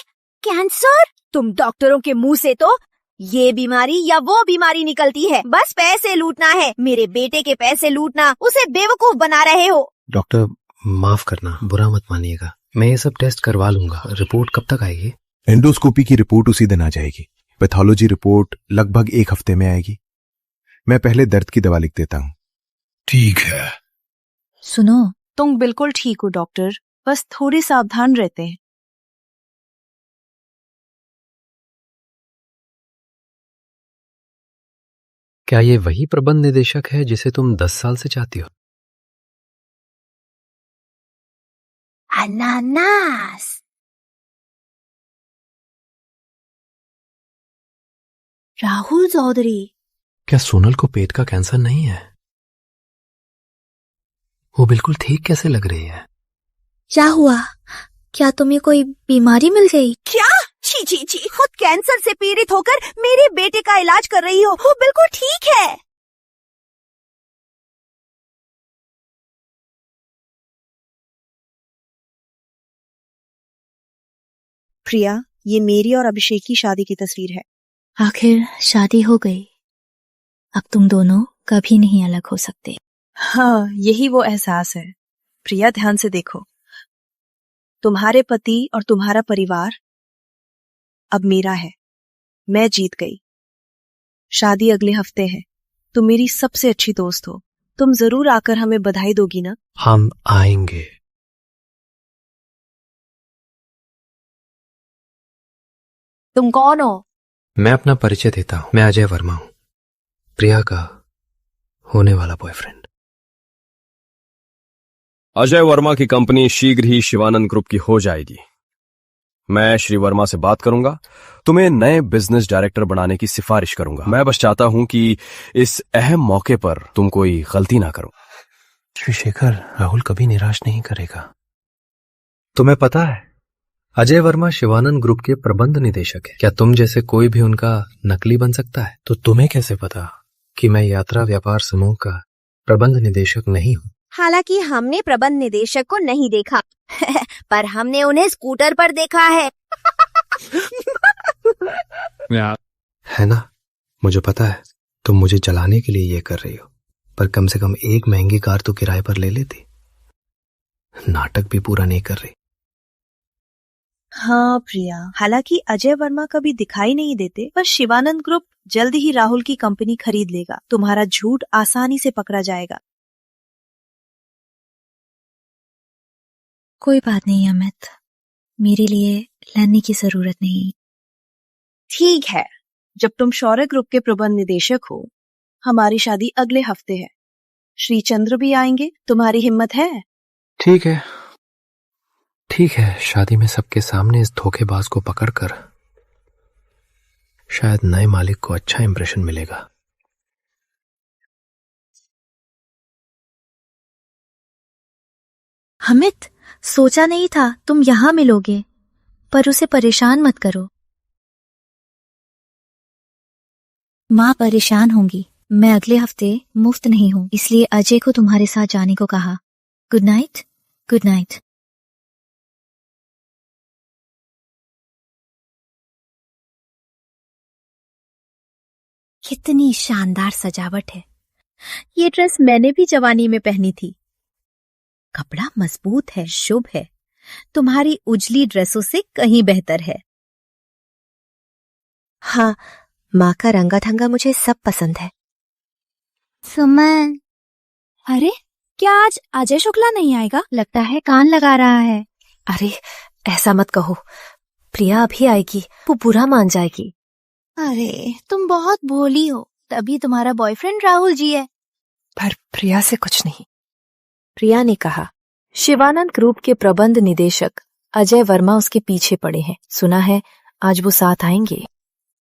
कैंसर? तुम डॉक्टरों के मुंह से तो ये बीमारी या वो बीमारी निकलती है, बस पैसे लूटना है। मेरे बेटे के पैसे लूटना, उसे बेवकूफ बना रहे हो। डॉक्टर माफ करना, बुरा मत मानिएगा, मैं ये सब टेस्ट करवा लूंगा। रिपोर्ट कब तक आएगी? एंडोस्कोपी की रिपोर्ट उसी दिन आ जाएगी। पैथोलॉजी रिपोर्ट लगभग 1 हफ्ते में आएगी। मैं पहले दर्द की दवा लिख देता हूँ। ठीक है। सुनो, तुम बिल्कुल ठीक हो डॉक्टर, बस थोड़े सावधान रहते हैं। क्या ये वही प्रबंध निदेशक है जिसे तुम 10 साल से चाहती हो? अनानास। राहुल चौधरी, क्या सोनल को पेट का कैंसर नहीं है? वो बिल्कुल ठीक कैसे लग रही है? क्या हुआ? क्या तुम्हें कोई बीमारी मिल गई? क्या? छी छी छी, खुद कैंसर से पीड़ित होकर मेरे बेटे का इलाज कर रही हो। वो बिल्कुल ठीक है। प्रिया, ये मेरी और अभिषेक की शादी की तस्वीर है। आखिर शादी हो गई, अब तुम दोनों कभी नहीं अलग हो सकते। हाँ, यही वो एहसास है। प्रिया, ध्यान से देखो, तुम्हारे पति और तुम्हारा परिवार अब मेरा है। मैं जीत गई। शादी अगले हफ्ते है। तुम मेरी सबसे अच्छी दोस्त हो, तुम जरूर आकर हमें बधाई दोगी ना? हम आएंगे। तुम कौन हो? मैं अपना परिचय देता हूं, मैं अजय वर्मा हूं, प्रिया का होने वाला बॉयफ्रेंड। अजय वर्मा की कंपनी शीघ्र ही शिवानंद ग्रुप की हो जाएगी। मैं श्री वर्मा से बात करूंगा, तुम्हें नए बिजनेस डायरेक्टर बनाने की सिफारिश करूंगा। मैं बस चाहता हूं कि इस अहम मौके पर तुम कोई गलती ना करो। श्री शेखर, राहुल कभी निराश नहीं करेगा। तुम्हें पता है, अजय वर्मा शिवानंद ग्रुप के प्रबंध निदेशक है। क्या तुम जैसे कोई भी उनका नकली बन सकता है? तो तुम्हें कैसे पता कि मैं यात्रा व्यापार समूह का प्रबंध निदेशक नहीं हूं? हालांकि हमने प्रबंध निदेशक को नहीं देखा पर हमने उन्हें स्कूटर पर देखा है। है ना, मुझे पता है तुम मुझे जलाने के लिए ये कर रही हो, पर कम से कम एक महंगी कार तो किराए पर ले लेती। नाटक भी पूरा नहीं कर रही। हाँ प्रिया, हालांकि अजय वर्मा कभी दिखाई नहीं देते, पर शिवानंद ग्रुप जल्द ही राहुल की कंपनी खरीद लेगा। तुम्हारा झूठ आसानी से पकड़ा जाएगा। कोई बात नहीं अमित, मेरे लिए लड़ने की जरूरत नहीं। ठीक है, जब तुम शौर्य ग्रुप के प्रबंध निदेशक हो, हमारी शादी अगले हफ्ते है। श्री चंद्र भी आएंगे, तुम्हारी हिम्मत है? ठीक है, ठीक है। शादी में सबके सामने इस धोखेबाज को पकड़कर शायद नए मालिक को अच्छा इंप्रेशन मिलेगा। अमित, सोचा नहीं था तुम यहाँ मिलोगे, पर उसे परेशान मत करो। माँ परेशान होंगी। मैं अगले हफ्ते मुफ्त नहीं हूँ, इसलिए अजय को तुम्हारे साथ जाने को कहा। Good night. Good night. कितनी शानदार सजावट है। ये ड्रेस मैंने भी जवानी में पहनी थी। कपड़ा मजबूत है, शुभ है। तुम्हारी उजली ड्रेसों से कहीं बेहतर है। हाँ, माँ का रंगा ढंगा मुझे सब पसंद है। सुमन, अरे क्या आज अजय शुक्ला नहीं आएगा? लगता है कान लगा रहा है। अरे ऐसा मत कहो, प्रिया अभी आएगी, वो बुरा मान जाएगी। अरे तुम बहुत भोली हो, तभी तुम्हारा बॉयफ्रेंड राहुल जी है। पर प्रिया से कुछ नहीं। प्रिया ने कहा, शिवानंद ग्रुप के प्रबंध निदेशक अजय वर्मा उसके पीछे पड़े हैं। सुना है आज वो साथ आएंगे।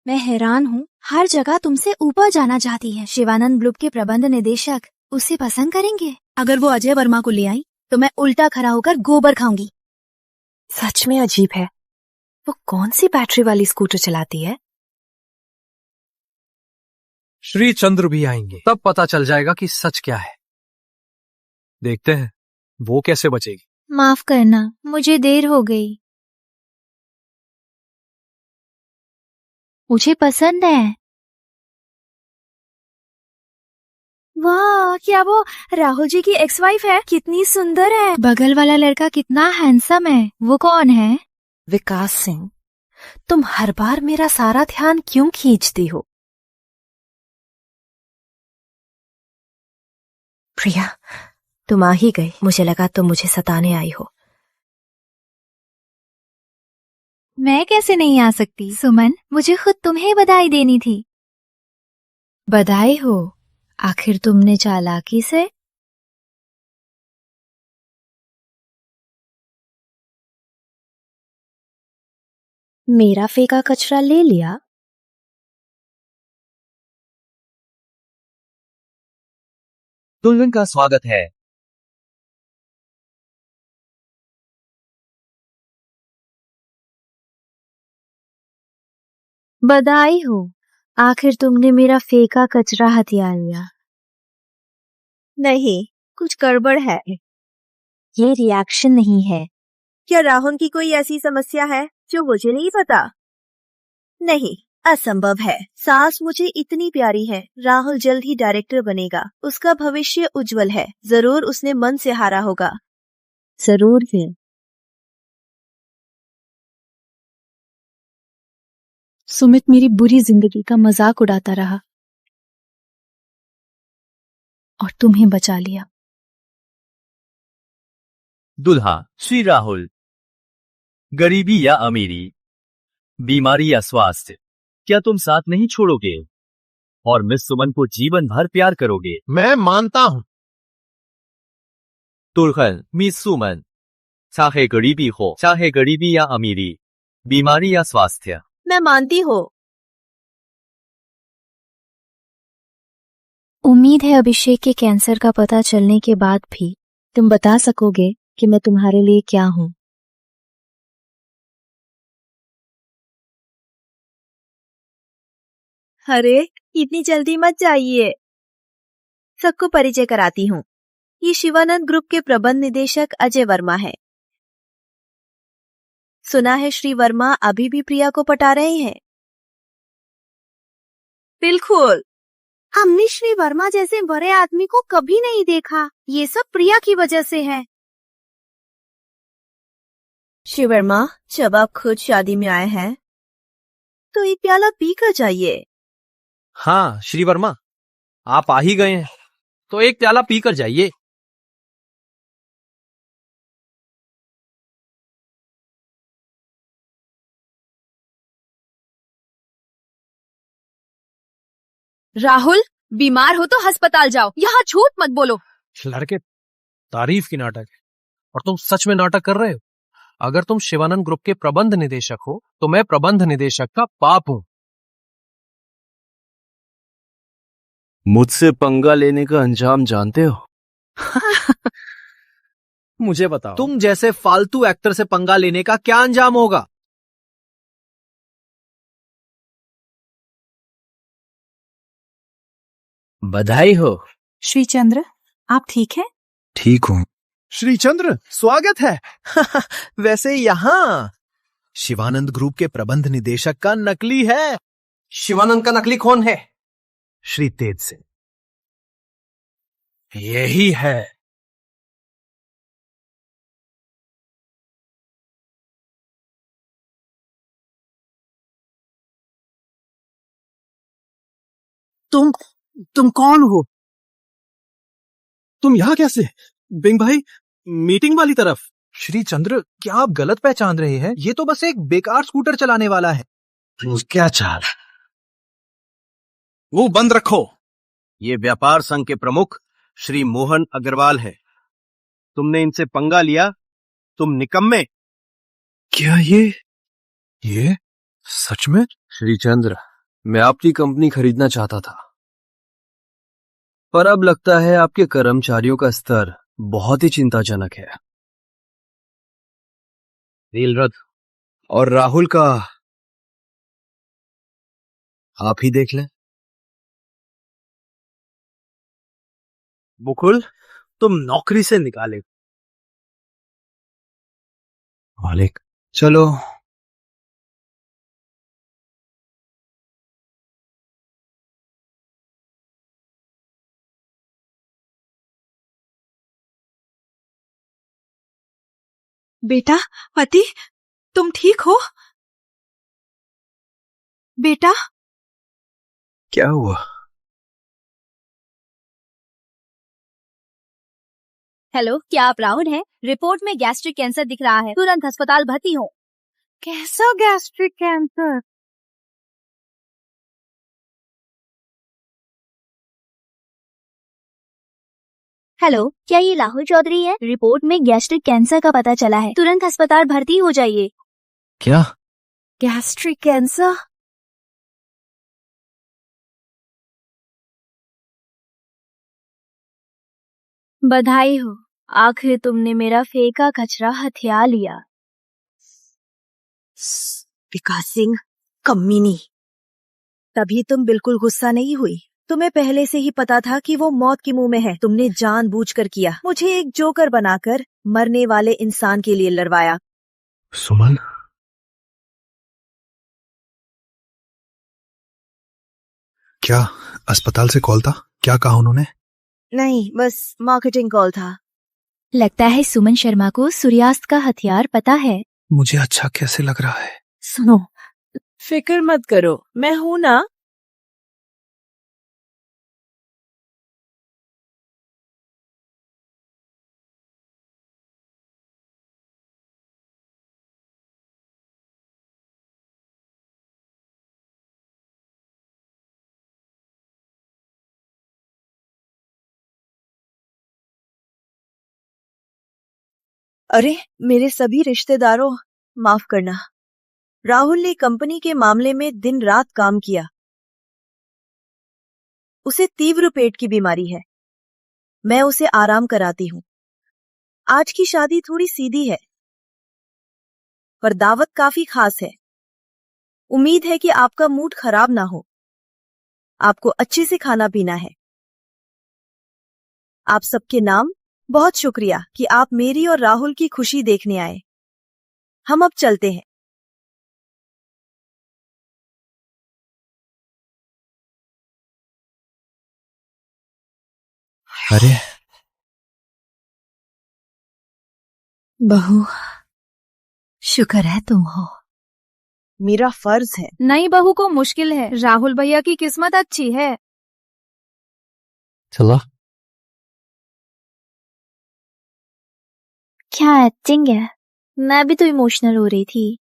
मैं हैरान हूँ, हर जगह तुमसे ऊपर जाना चाहती है। शिवानंद ग्रुप के प्रबंध निदेशक उसे पसंद करेंगे। अगर वो अजय वर्मा को ले आई तो मैं उल्टा खड़ा होकर गोबर खाऊंगी। सच में अजीब है, वो कौन सी बैटरी वाली स्कूटर चलाती है? श्री चंद्र भी आएंगे, तब पता चल जाएगा कि सच क्या है। देखते हैं वो कैसे बचेगी। माफ करना, मुझे देर हो गई। मुझे पसंद है। वाह, क्या वो राहुल जी की एक्स वाइफ है? कितनी सुंदर है। बगल वाला लड़का कितना हैंडसम है। वो कौन है? विकास सिंह। तुम हर बार मेरा सारा ध्यान क्यों खींचती हो? प्रिया, तुम आ ही गई। मुझे लगा तुम मुझे सताने आई हो। मैं कैसे नहीं आ सकती? सुमन, मुझे खुद तुम्हें बधाई देनी थी। बधाई हो? आखिर तुमने चालाकी से। मेरा फेंका कचरा ले लिया? दुल्हन का स्वागत है। बधाई हो, आखिर तुमने मेरा फेंका कचरा हथिया लिया। नहीं, कुछ गड़बड़ है। ये रिएक्शन नहीं है। क्या राहुल की कोई ऐसी समस्या है जो मुझे नहीं पता? नहीं, असंभव है। सास मुझे इतनी प्यारी है। राहुल जल्द ही डायरेक्टर बनेगा। उसका भविष्य उज्जवल है। जरूर उसने मन से हारा होगा। जरूर है। सुमित मेरी बुरी जिंदगी का मजाक उड़ाता रहा और तुम्हें बचा लिया। दुल्हा श्री राहुल, गरीबी या अमीरी, बीमारी या स्वास्थ्य, क्या तुम साथ नहीं छोड़ोगे और मिस सुमन को जीवन भर प्यार करोगे? मैं मानता हूं। दुल्हन मिस सुमन, चाहे गरीबी हो, चाहे गरीबी या अमीरी, बीमारी या स्वास्थ्य। मैं मानती हूँ। उम्मीद है अभिषेक के कैंसर का पता चलने के बाद भी तुम बता सकोगे कि मैं तुम्हारे लिए क्या हूं। अरे इतनी जल्दी मत जाइए, सबको परिचय कराती हूँ। ये शिवानंद ग्रुप के प्रबंध निदेशक अजय वर्मा है। सुना है श्री वर्मा अभी भी प्रिया को पटा रहे हैं। बिल्कुल, हमने श्री वर्मा जैसे बड़े आदमी को कभी नहीं देखा। ये सब प्रिया की वजह से है। श्री वर्मा, जब आप खुद शादी में आए हैं तो एक प्याला पी कर जाइए। हाँ श्री वर्मा, आप आ ही गए हैं तो एक प्याला पी कर जाइए। राहुल, बीमार हो तो अस्पताल जाओ, यहाँ झूठ मत बोलो। लड़के, तारीफ की नाटक है और तुम सच में नाटक कर रहे हो। अगर तुम शिवानंद ग्रुप के प्रबंध निदेशक हो तो मैं प्रबंध निदेशक का बाप हूं। मुझसे पंगा लेने का अंजाम जानते हो? मुझे बताओ, तुम जैसे फालतू एक्टर से पंगा लेने का क्या अंजाम होगा? बधाई हो। श्रीचंद्र, आप ठीक हैं? ठीक हूं। श्रीचंद्र, स्वागत है। वैसे यहाँ शिवानंद ग्रुप के प्रबंध निदेशक का नकली है। शिवानंद का नकली कौन है? श्री तेज सिंह। यही है। तुम कौन हो? तुम यहां कैसे? बिंग भाई, मीटिंग वाली तरफ। श्रीचंद्र, क्या आप गलत पहचान रहे हैं? ये तो बस एक बेकार स्कूटर चलाने वाला है। क्या चाल? वो बंद रखो। ये व्यापार संघ के प्रमुख श्री मोहन अग्रवाल है। तुमने इनसे पंगा लिया, तुम निकम्मे। क्या ये सच में? श्रीचंद्र, मैं आपकी कंपनी खरीदना चाहता था, पर अब लगता है आपके कर्मचारियों का स्तर बहुत ही चिंताजनक है। डील रद्द। और राहुल का आप ही देख लें। मुकुल, तुम नौकरी से निकाले। मालिक, चलो। बेटा, पति, तुम ठीक हो? बेटा, क्या हुआ? हेलो, क्या आप राहुल हैं? रिपोर्ट में गैस्ट्रिक कैंसर दिख रहा है, तुरंत अस्पताल भर्ती हो। कैसा गैस्ट्रिक कैंसर? हेलो, क्या ये राहुल चौधरी है? रिपोर्ट में गैस्ट्रिक कैंसर का पता चला है, तुरंत अस्पताल भर्ती हो जाइए। क्या? Gastric cancer? बधाई हो, आखिर तुमने मेरा फेंका कचरा हथिया लिया। विकास सिंह, कमीनी। तभी तुम बिल्कुल गुस्सा नहीं हुई। तुम्हें पहले से ही पता था कि वो मौत के मुंह में है। तुमने जानबूझकर किया, मुझे एक जोकर बनाकर मरने वाले इंसान के लिए लड़वाया। सुमन, क्या अस्पताल से कॉल था? क्या कहा उन्होंने? नहीं, बस मार्केटिंग कॉल था। लगता है सुमन शर्मा को सूर्यास्त का हथियार पता है। मुझे अच्छा कैसे लग रहा है? सुनो, फिक्र मत करो, मैं हूं ना। अरे, मेरे सभी रिश्तेदारों, माफ करना। राहुल ने कंपनी के मामले में दिन रात काम किया। उसे तीव्र पेट की बीमारी है। मैं उसे आराम कराती हूँ। आज की शादी थोड़ी सीधी है, पर दावत काफी खास है। उम्मीद है कि आपका मूड खराब ना हो। आपको अच्छे से खाना पीना है। आप सबके नाम बहुत शुक्रिया कि आप मेरी और राहुल की खुशी देखने आए। हम अब चलते हैं। अरे, बहू, शुक्र है तुम हो। मेरा फर्ज है। नई बहू को मुश्किल है, राहुल भैया की किस्मत अच्छी है। चला। क्या एक्टिंग है, मैं भी तो इमोशनल हो रही थी।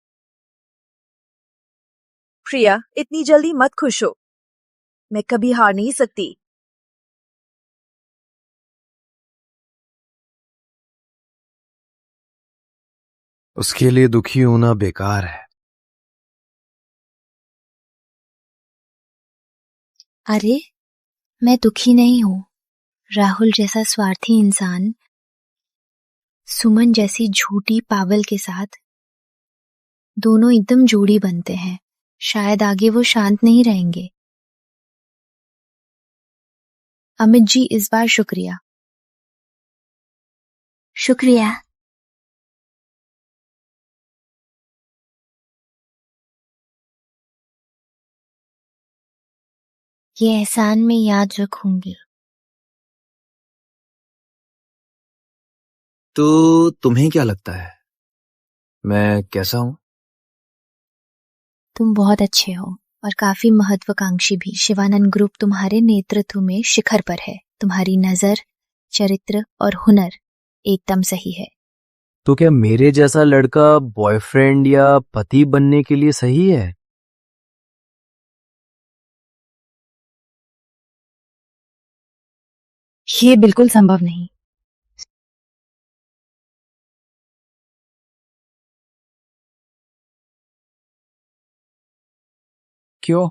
प्रिया, इतनी जल्दी मत खुश हो। मैं कभी हार नहीं सकती। उसके लिए दुखी होना बेकार है। अरे, मैं दुखी नहीं हूं। राहुल जैसा स्वार्थी इंसान सुमन जैसी झूठी पागल के साथ दोनों एकदम जोड़ी बनते हैं। शायद आगे वो शांत नहीं रहेंगे। अमित जी, इस बार शुक्रिया। शुक्रिया। ये एहसान मैं याद रखूंगी। तो तुम्हें क्या लगता है मैं कैसा हूं? तुम बहुत अच्छे हो और काफी महत्वाकांक्षी भी। शिवानंद ग्रुप तुम्हारे नेतृत्व में शिखर पर है। तुम्हारी नजर, चरित्र और हुनर एकदम सही है। तो क्या मेरे जैसा लड़का बॉयफ्रेंड या पति बनने के लिए सही है? ये बिल्कुल संभव नहीं। क्यों?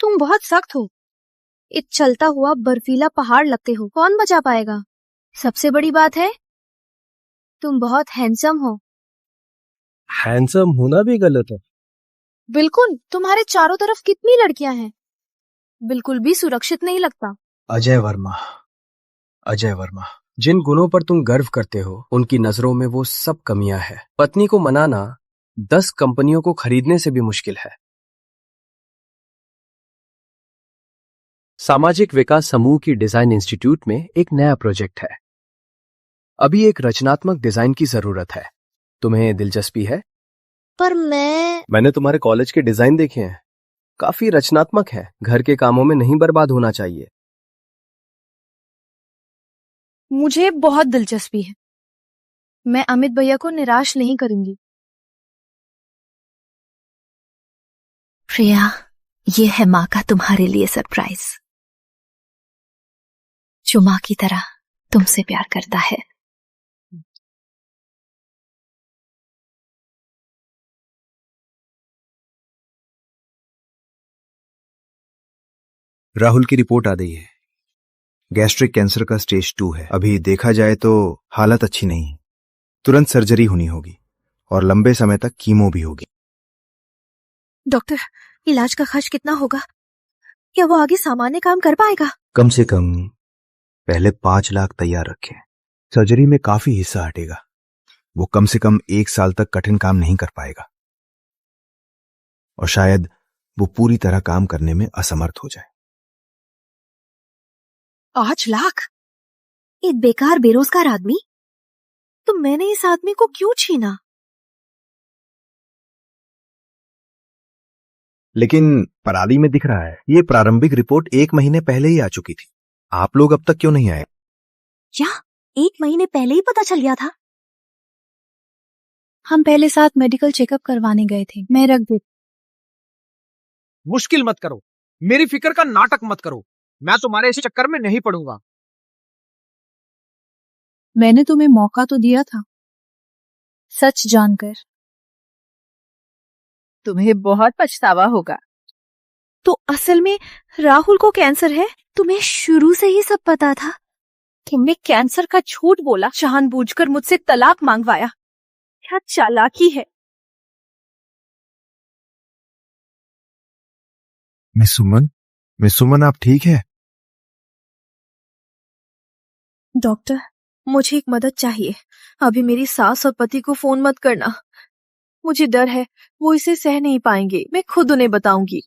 तुम बहुत सख्त हो। एक चलता हुआ बर्फीला पहाड़ लगते हो, कौन बचा पाएगा? सबसे बड़ी बात है तुम बहुत हैंडसम हो। हैंडसम होना भी गलत है। बिल्कुल, तुम्हारे चारों तरफ कितनी लड़कियां हैं, बिल्कुल भी सुरक्षित नहीं लगता। अजय वर्मा, अजय वर्मा। जिन गुणों पर तुम गर्व करते हो उनकी नजरों में वो सब कमियां हैं। पत्नी को मनाना 10 कंपनियों को खरीदने से भी मुश्किल है। सामाजिक विकास समूह की डिजाइन इंस्टीट्यूट में एक नया प्रोजेक्ट है। अभी एक रचनात्मक डिजाइन की जरूरत है। तुम्हें दिलचस्पी है? पर मैंने तुम्हारे कॉलेज के डिजाइन देखे हैं, काफी रचनात्मक है। घर के कामों में नहीं बर्बाद होना चाहिए। मुझे बहुत दिलचस्पी है। मैं अमित भैया को निराश नहीं करूंगी। प्रिया, ये है माँ का तुम्हारे लिए सरप्राइज, जो माँ की तरह तुमसे प्यार करता है। राहुल की रिपोर्ट आ गई है। गैस्ट्रिक कैंसर का स्टेज 2 है। अभी देखा जाए तो हालत अच्छी नहीं है। तुरंत सर्जरी होनी होगी और लंबे समय तक कीमो भी होगी। डॉक्टर, इलाज का खर्च कितना होगा? क्या वो आगे सामान्य काम कर पाएगा? कम से कम पहले 5 लाख तैयार रखें। सर्जरी में काफी हिस्सा हटेगा। वो कम से कम 1 साल तक कठिन काम नहीं कर पाएगा और शायद वो पूरी तरह काम करने में असमर्थ हो जाए। 5 लाख? एक बेकार बेरोजगार आदमी? तो मैंने इस आदमी को क्यों छीना? लेकिन पराली में दिख रहा है। ये प्रारंभिक रिपोर्ट 1 महीने पहले ही आ चुकी थी। आप लोग अब तक क्यों नहीं आए? क्या 1 महीने पहले ही पता चल गया था? हम पहले साथ मेडिकल चेकअप करवाने गए थे। मैं रख दे। मुश्किल मत करो, मेरी फिक्र का नाटक मत करो। मैं तुम्हारे इस चक्कर में नहीं पड़ूंगा। मैंने तुम्हें मौका तो दिया था, सच जानकर तुम्हें बहुत पछतावा होगा। तो असल में राहुल को कैंसर है? तुम्हें शुरू से ही सब पता था? तुमने कैंसर का झूठ बोला, जानबूझकर मुझसे तलाक मांगवाया। क्या चालाकी है। मिस सुमन आप ठीक है? डॉक्टर, मुझे एक मदद चाहिए। अभी मेरी सास और पति को फोन मत करना। मुझे डर है वो इसे सह नहीं पाएंगे। मैं खुद उन्हें बताऊंगी।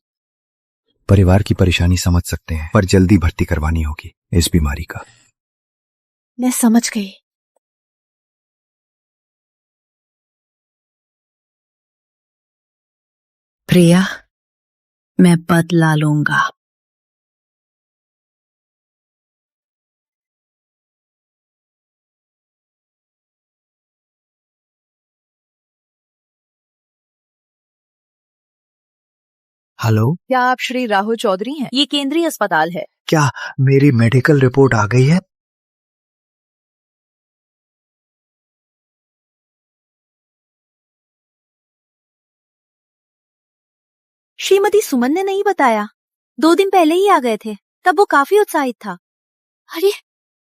परिवार की परेशानी समझ सकते हैं, पर जल्दी भर्ती करवानी होगी इस बीमारी का। मैं समझ गई। प्रिया, मैं बदला लूंगा। हेलो, क्या आप श्री राहुल चौधरी हैं? ये केंद्रीय अस्पताल है। क्या मेरी मेडिकल रिपोर्ट आ गई है? श्रीमती सुमन ने नहीं बताया। 2 दिन पहले ही आ गए थे, तब वो काफी उत्साहित था। अरे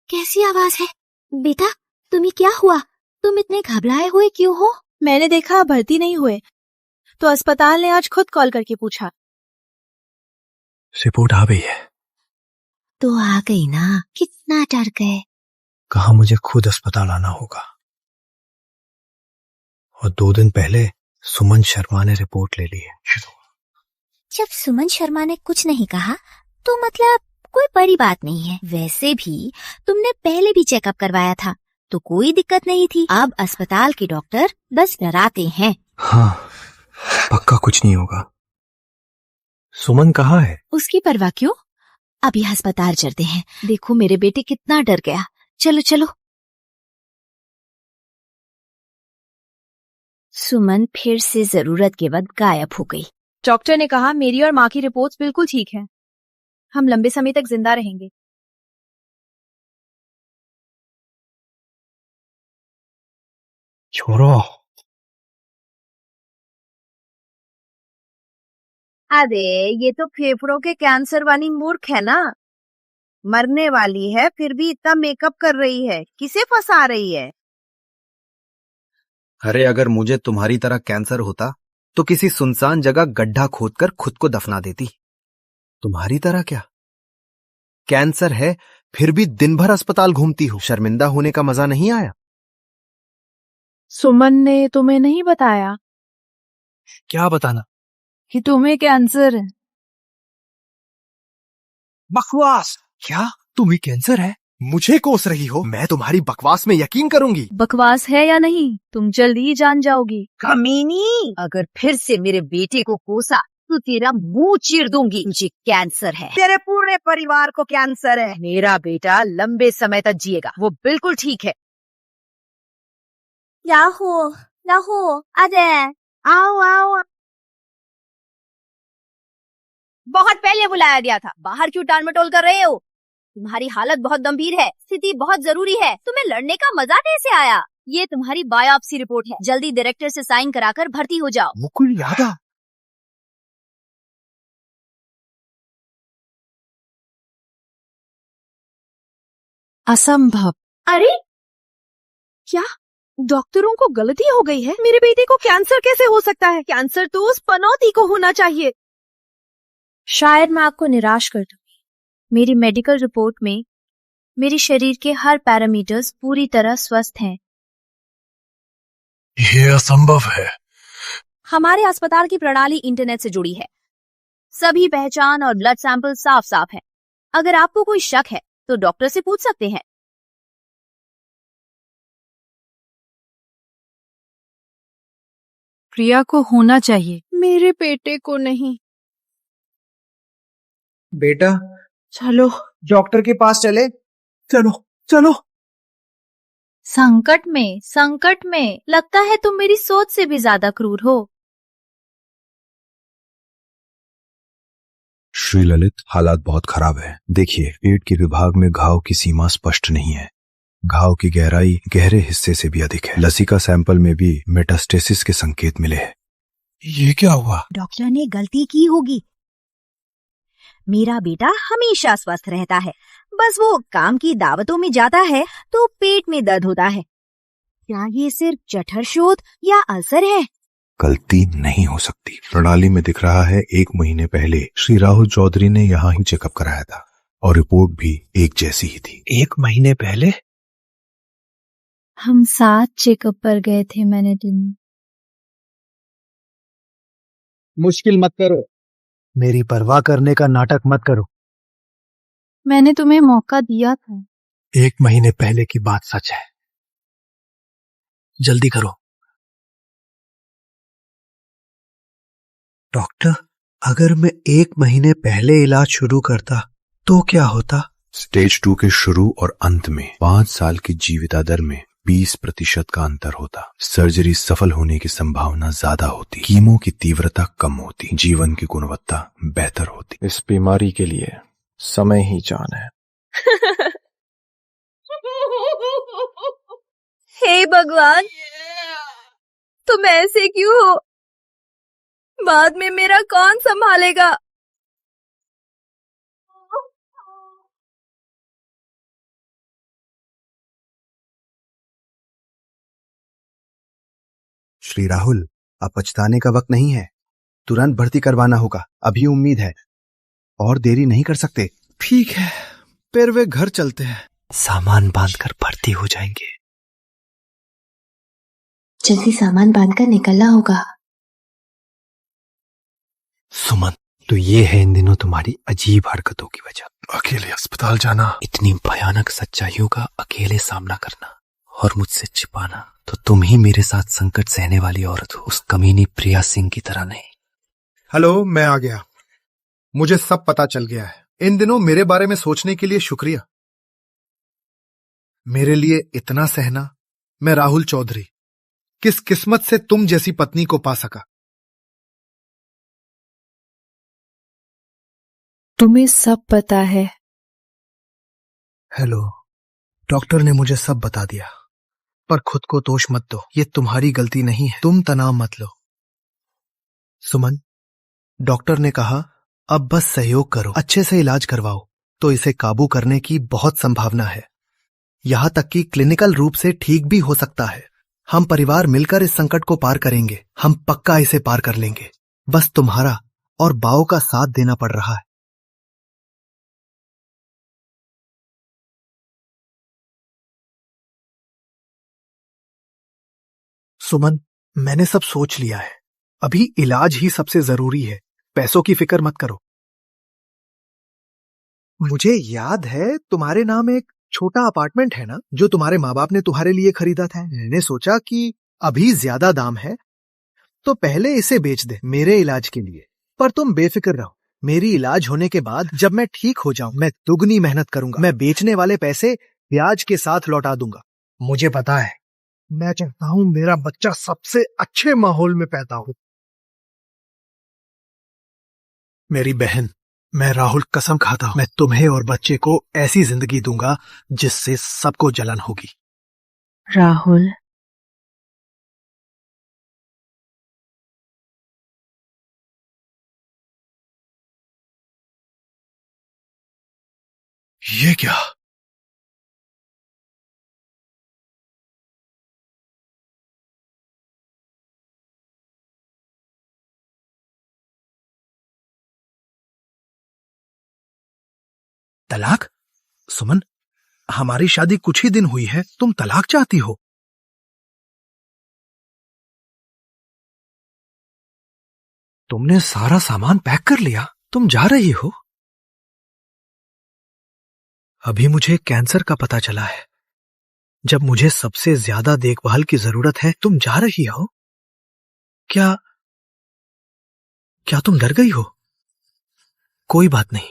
कैसी आवाज है? बेटा तुम्हें क्या हुआ? तुम इतने घबराए हुए क्यों हो? मैंने देखा भर्ती नहीं हुए, तो अस्पताल ने आज खुद कॉल करके पूछा। रिपोर्ट आ गई है। तो आ गई ना, कितना डर गए। कहा मुझे खुद अस्पताल आना होगा। और 2 दिन पहले सुमन शर्मा ने रिपोर्ट ले ली है। जब सुमन शर्मा ने कुछ नहीं कहा तो मतलब कोई बड़ी बात नहीं है। वैसे भी तुमने पहले भी चेकअप करवाया था तो कोई दिक्कत नहीं थी। अब अस्पताल के डॉक्टर बस डराते हैं। हाँ, पक्का कुछ नहीं होगा। सुमन कहाँ है? उसकी परवाह क्यों, अभी अस्पताल चलते हैं। देखो मेरे बेटे कितना डर गया। चलो चलो। सुमन फिर से जरूरत के वक्त गायब हो गई। डॉक्टर ने कहा मेरी और माँ की रिपोर्ट्स बिल्कुल ठीक हैं। हम लंबे समय तक जिंदा रहेंगे। छोड़ो। अरे ये तो फेफड़ों के कैंसर वाली मूर्ख है ना, मरने वाली है फिर भी इतना मेकअप कर रही है। किसे फंसा रही है? अरे अगर मुझे तुम्हारी तरह कैंसर होता तो किसी सुनसान जगह गड्ढा खोदकर खुद को दफना देती। तुम्हारी तरह क्या, कैंसर है फिर भी दिन भर अस्पताल घूमती हो। शर्मिंदा होने का मजा नहीं आया? सुमन ने तुम्हें नहीं बताया क्या बताना? कि तुम्हें कैंसर है। बकवास। क्या तुम्हें कैंसर है? मुझे कोस रही हो? मैं तुम्हारी बकवास में यकीन करूंगी। बकवास है या नहीं तुम जल्दी ही जान जाओगी। कमीनी, अगर फिर से मेरे बेटे को कोसा तो तेरा मुंह चीर दूंगी। मुझे कैंसर है, तेरे पूरे परिवार को कैंसर है। मेरा बेटा लंबे समय तक जिएगा, वो बिल्कुल ठीक है। राहुल अरे आओ आओ। बहुत पहले बुलाया गया था, बाहर क्यों टाल मटोल कर रहे हो? तुम्हारी हालत बहुत गंभीर है, स्थिति बहुत जरूरी है। तुम्हें लड़ने का मजा कैसे आया? ये तुम्हारी बायोप्सी रिपोर्ट है, जल्दी डायरेक्टर से साइन कराकर भर्ती हो जाओ। मुकुल यादव। असंभव। अरे क्या डॉक्टरों को गलती हो गई है? मेरे बेटे को कैंसर कैसे हो सकता है? कैंसर तो उस पनौती को होना चाहिए। शायद मैं आपको निराश कर दूंगी। मेरी मेडिकल रिपोर्ट में मेरे शरीर के हर पैरामीटर्स पूरी तरह स्वस्थ हैं। यह असंभव है। हमारे अस्पताल की प्रणाली इंटरनेट से जुड़ी है। सभी पहचान और ब्लड सैंपल साफ साफ है। अगर आपको कोई शक है तो डॉक्टर से पूछ सकते हैं। प्रिया को होना चाहिए, मेरे बेटे को नहीं। बेटा चलो डॉक्टर के पास चले। चलो चलो। संकट में लगता है तुम मेरी सोच से भी ज्यादा क्रूर हो। श्री ललित, हालात बहुत खराब है। देखिए, पेट के विभाग में घाव की सीमा स्पष्ट नहीं है। घाव की गहराई गहरे हिस्से से भी अधिक है। लसिका सैंपल में भी मेटास्टेसिस के संकेत मिले हैं। ये क्या हुआ? डॉक्टर ने गलती की होगी। मेरा बेटा हमेशा स्वस्थ रहता है, बस वो काम की दावतों में जाता है तो पेट में दर्द होता है। क्या ये सिर्फ जठर शोथ या अल्सर है? गलती नहीं हो सकती। प्रणाली में दिख रहा है 1 महीने पहले श्री राहुल चौधरी ने यहाँ ही चेकअप कराया था और रिपोर्ट भी एक जैसी ही थी। 1 महीने पहले? हम साथ चेकअप पर गए थे मैंने दिन। मुश्किल मत करो। मेरी परवाह करने का नाटक मत करो। मैंने तुम्हें मौका दिया था। 1 महीने पहले की बात सच है। जल्दी करो। डॉक्टर, अगर मैं 1 महीने पहले इलाज शुरू करता तो क्या होता? स्टेज 2 के शुरू और अंत में 5 साल की जीविता दर में 20% का अंतर होता। सर्जरी सफल होने की संभावना ज्यादा होती, कीमो की तीव्रता कम होती, जीवन की गुणवत्ता बेहतर होती। इस बीमारी के लिए समय ही जान है। हे भगवान, तुम ऐसे क्यों हो? बाद में मेरा कौन संभालेगा? श्री राहुल, अब पछताने का वक्त नहीं है। तुरंत भर्ती करवाना होगा, अभी उम्मीद है, और देरी नहीं कर सकते। ठीक है, फिर वे घर चलते हैं। सामान बांधकर भर्ती हो जाएंगे। जल्दी सामान बांधकर निकलना होगा। सुमन, तो ये है इन दिनों तुम्हारी अजीब हरकतों की वजह। अकेले अस्पताल जाना, इतनी भयानक सच्चाइयों का अकेले सामना करना और मुझसे छिपाना। तो तुम ही मेरे साथ संकट सहने वाली औरत हो, उस कमीनी प्रिया सिंह की तरह नहीं। हेलो, मैं आ गया। मुझे सब पता चल गया है। इन दिनों मेरे बारे में सोचने के लिए शुक्रिया। मेरे लिए इतना सहना। मैं राहुल चौधरी, किस किस्मत से तुम जैसी पत्नी को पा सका। तुम्हें सब पता है। हेलो, डॉक्टर ने मुझे सब बता दिया, पर खुद को दोष मत दो, ये तुम्हारी गलती नहीं है। तुम तनाव मत लो। सुमन, डॉक्टर ने कहा अब बस सहयोग करो, अच्छे से इलाज करवाओ, तो इसे काबू करने की बहुत संभावना है। यहां तक कि क्लिनिकल रूप से ठीक भी हो सकता है। हम परिवार मिलकर इस संकट को पार करेंगे। हम पक्का इसे पार कर लेंगे। बस तुम्हारा और बाओ का साथ देना पड़ रहा है। सुमन, मैंने सब सोच लिया है। अभी इलाज ही सबसे जरूरी है। पैसों की फिक्र मत करो। मुझे याद है तुम्हारे नाम एक छोटा अपार्टमेंट है ना, जो तुम्हारे माँ बाप ने तुम्हारे लिए खरीदा था। मैंने सोचा कि अभी ज्यादा दाम है तो पहले इसे बेच दे मेरे इलाज के लिए। पर तुम बेफिक्र रहो, मेरी इलाज होने के बाद जब मैं ठीक हो जाऊं, मैं दुगनी मेहनत करूंगा। मैं बेचने वाले पैसे ब्याज के साथ लौटा दूंगा। मुझे पता है, मैं चाहता हूं मेरा बच्चा सबसे अच्छे माहौल में पैदा हो। मेरी बहन, मैं राहुल कसम खाता हूं, मैं तुम्हें और बच्चे को ऐसी जिंदगी दूंगा जिससे सबको जलन होगी। राहुल, ये क्या? तलाक? सुमन, हमारी शादी कुछ ही दिन हुई है, तुम तलाक चाहती हो? तुमने सारा सामान पैक कर लिया, तुम जा रही हो? अभी मुझे कैंसर का पता चला है। जब मुझे सबसे ज्यादा देखभाल की जरूरत है, तुम जा रही हो? क्या क्या तुम डर गई हो? कोई बात नहीं,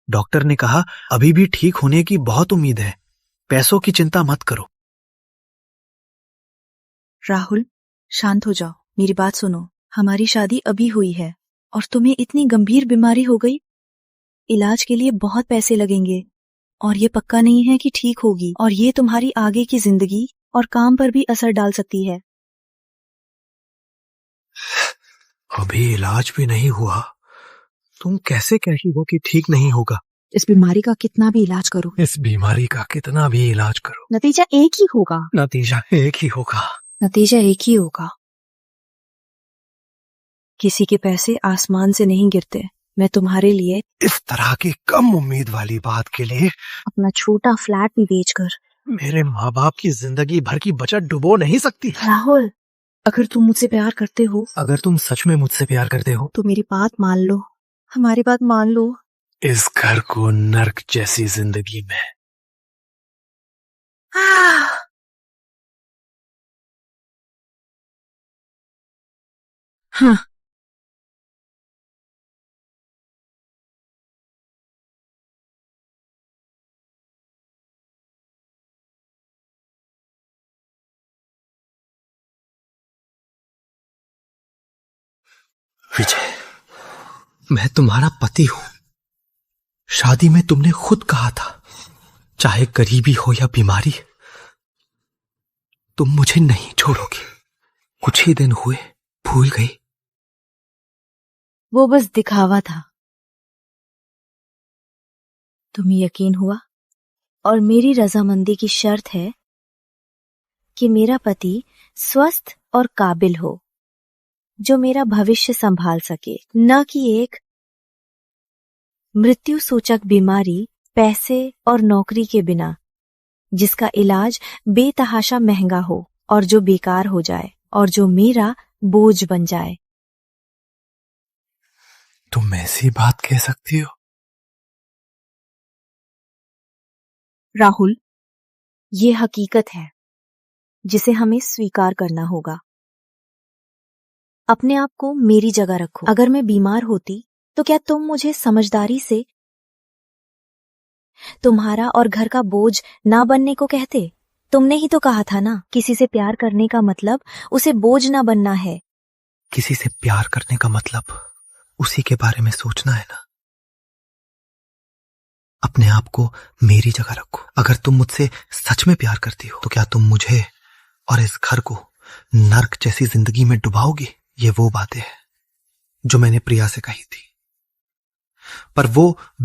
डॉक्टर ने कहा अभी भी ठीक होने की बहुत उम्मीद है। पैसों की चिंता मत करो। राहुल, शांत हो जाओ, मेरी बात सुनो। हमारी शादी अभी हुई है और तुम्हें इतनी गंभीर बीमारी हो गई। इलाज के लिए बहुत पैसे लगेंगे और ये पक्का नहीं है कि ठीक होगी, और ये तुम्हारी आगे की जिंदगी और काम पर भी असर डाल सकती है। अभी इलाज भी नहीं हुआ, तुम कैसे कह रही हो कि ठीक नहीं होगा? इस बीमारी का कितना भी इलाज करो, इस बीमारी का कितना भी इलाज करो, नतीजा एक ही होगा। नतीजा एक ही होगा। नतीजा एक ही होगा। किसी के पैसे आसमान से नहीं गिरते। मैं तुम्हारे लिए इस तरह की कम उम्मीद वाली बात के लिए अपना छोटा फ्लैट भी बेचकर मेरे माँ बाप की जिंदगी भर की बचत डुबो नहीं सकती। राहुल, अगर तुम मुझसे प्यार करते हो, अगर तुम सच में मुझसे प्यार करते हो, तो मेरी बात मान लो। हमारी बात मान लो। इस घर को नर्क जैसी जिंदगी में हाँ, विजय, मैं तुम्हारा पति हूं। शादी में तुमने खुद कहा था, चाहे गरीबी हो या बीमारी, तुम मुझे नहीं छोड़ोगी। कुछ ही दिन हुए, भूल गई। वो बस दिखावा था। तुम्हें यकीन हुआ और मेरी रजामंदी की शर्त है कि मेरा पति स्वस्थ और काबिल हो, जो मेरा भविष्य संभाल सके, न कि एक मृत्यु सूचक बीमारी, पैसे और नौकरी के बिना, जिसका इलाज बेतहाशा महंगा हो और जो बेकार हो जाए और जो मेरा बोझ बन जाए। तुम ऐसी बात कह सकती हो? राहुल, ये हकीकत है जिसे हमें स्वीकार करना होगा। अपने आप को मेरी जगह रखो। अगर मैं बीमार होती तो क्या तुम मुझे समझदारी से तुम्हारा और घर का बोझ ना बनने को कहते? तुमने ही तो कहा था ना, किसी से प्यार करने का मतलब उसे बोझ ना बनना है। किसी से प्यार करने का मतलब उसी के बारे में सोचना है ना। अपने आप को मेरी जगह रखो। अगर तुम मुझसे सच में प्यार करती हो तो क्या तुम मुझे और इस घर को नर्क जैसी जिंदगी में डुबाओगी? ये वो बातें हैं जो मैंने प्रिया से कही थी, पर वो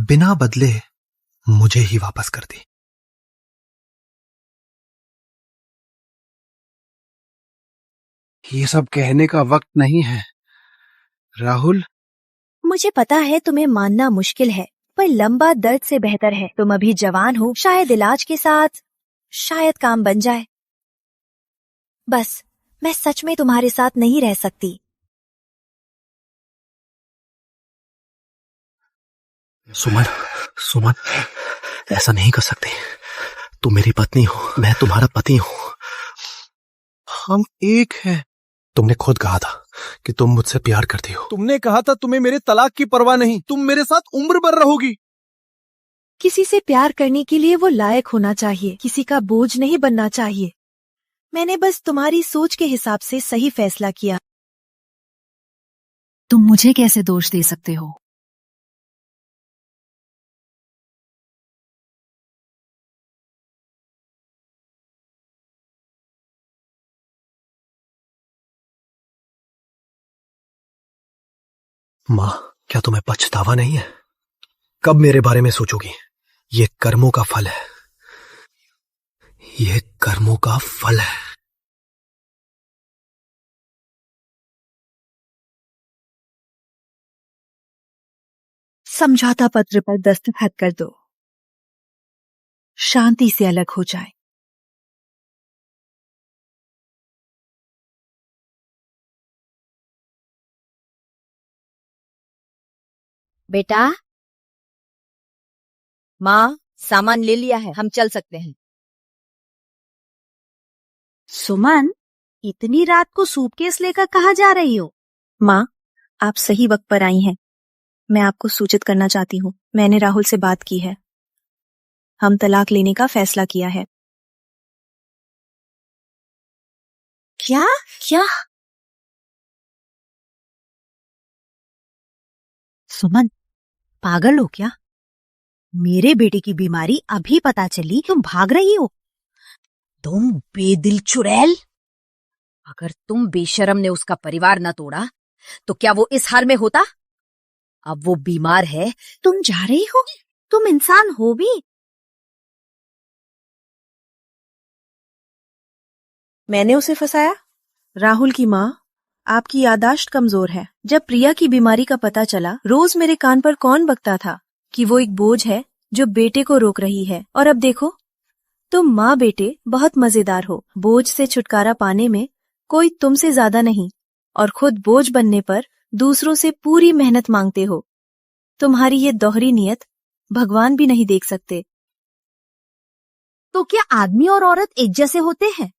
बिना बदले मुझे ही वापस कर दी। ये सब कहने का वक्त नहीं है राहुल। मुझे पता है तुम्हें मानना मुश्किल है, पर लंबा दर्द से बेहतर है। तुम अभी जवान हो, शायद इलाज के साथ शायद काम बन जाए। बस मैं सच में तुम्हारे साथ नहीं रह सकती। सुमन, सुमन, ऐसा नहीं कर सकते। तुम मेरी पत्नी हो, मैं तुम्हारा पति हूं। हम एक हैं। तुमने खुद कहा था कि तुम मुझसे प्यार करती हो। तुमने कहा था तुम्हें मेरे तलाक की परवाह नहीं, तुम मेरे साथ उम्र भर रहोगी। किसी से प्यार करने के लिए वो लायक होना चाहिए, किसी का बोझ नहीं बनना चाहिए। मैंने बस तुम्हारी सोच के हिसाब से सही फैसला किया। तुम मुझे कैसे दोष दे सकते हो? माँ, क्या तुम्हें पछतावा नहीं है? कब मेरे बारे में सोचोगी? ये कर्मों का फल है, ये कर्मों का फल है। समझौता पत्र पर दस्तखत कर दो, शांति से अलग हो जाए। बेटा, माँ सामान ले लिया है, हम चल सकते हैं। सुमन, इतनी रात को सूटकेस लेकर कहाँ जा रही हो? माँ, आप सही वक्त पर आई हैं। मैं आपको सूचित करना चाहती हूँ, मैंने राहुल से बात की है। हम तलाक लेने का फैसला किया है। क्या? सुमन, पागल हो क्या? मेरे बेटे की बीमारी अभी पता चली, तुम भाग रही हो? तुम बेदिल चुड़ैल! अगर तुम बेशरम ने उसका परिवार न तोड़ा तो क्या वो इस हाल में होता? अब वो बीमार है। तुम जा रही हो? तुम इंसान हो भी? मैंने उसे फंसाया? राहुल की माँ, आपकी यादाश्त कमजोर है। जब प्रिया की बीमारी का पता चला, रोज मेरे कान पर कौन बकता था कि वो एक बोझ है जो बेटे को रोक रही है। और अब देखो, तुम माँ बेटे बहुत मजेदार हो। बोझ से छुटकारा पाने में कोई तुमसे ज्यादा नहीं, और खुद बोझ बनने पर दूसरों से पूरी मेहनत मांगते हो। तुम्हारी ये दोहरी नियत भगवान भी नहीं देख सकते। तो क्या आदमी और औरत एक जैसे होते हैं?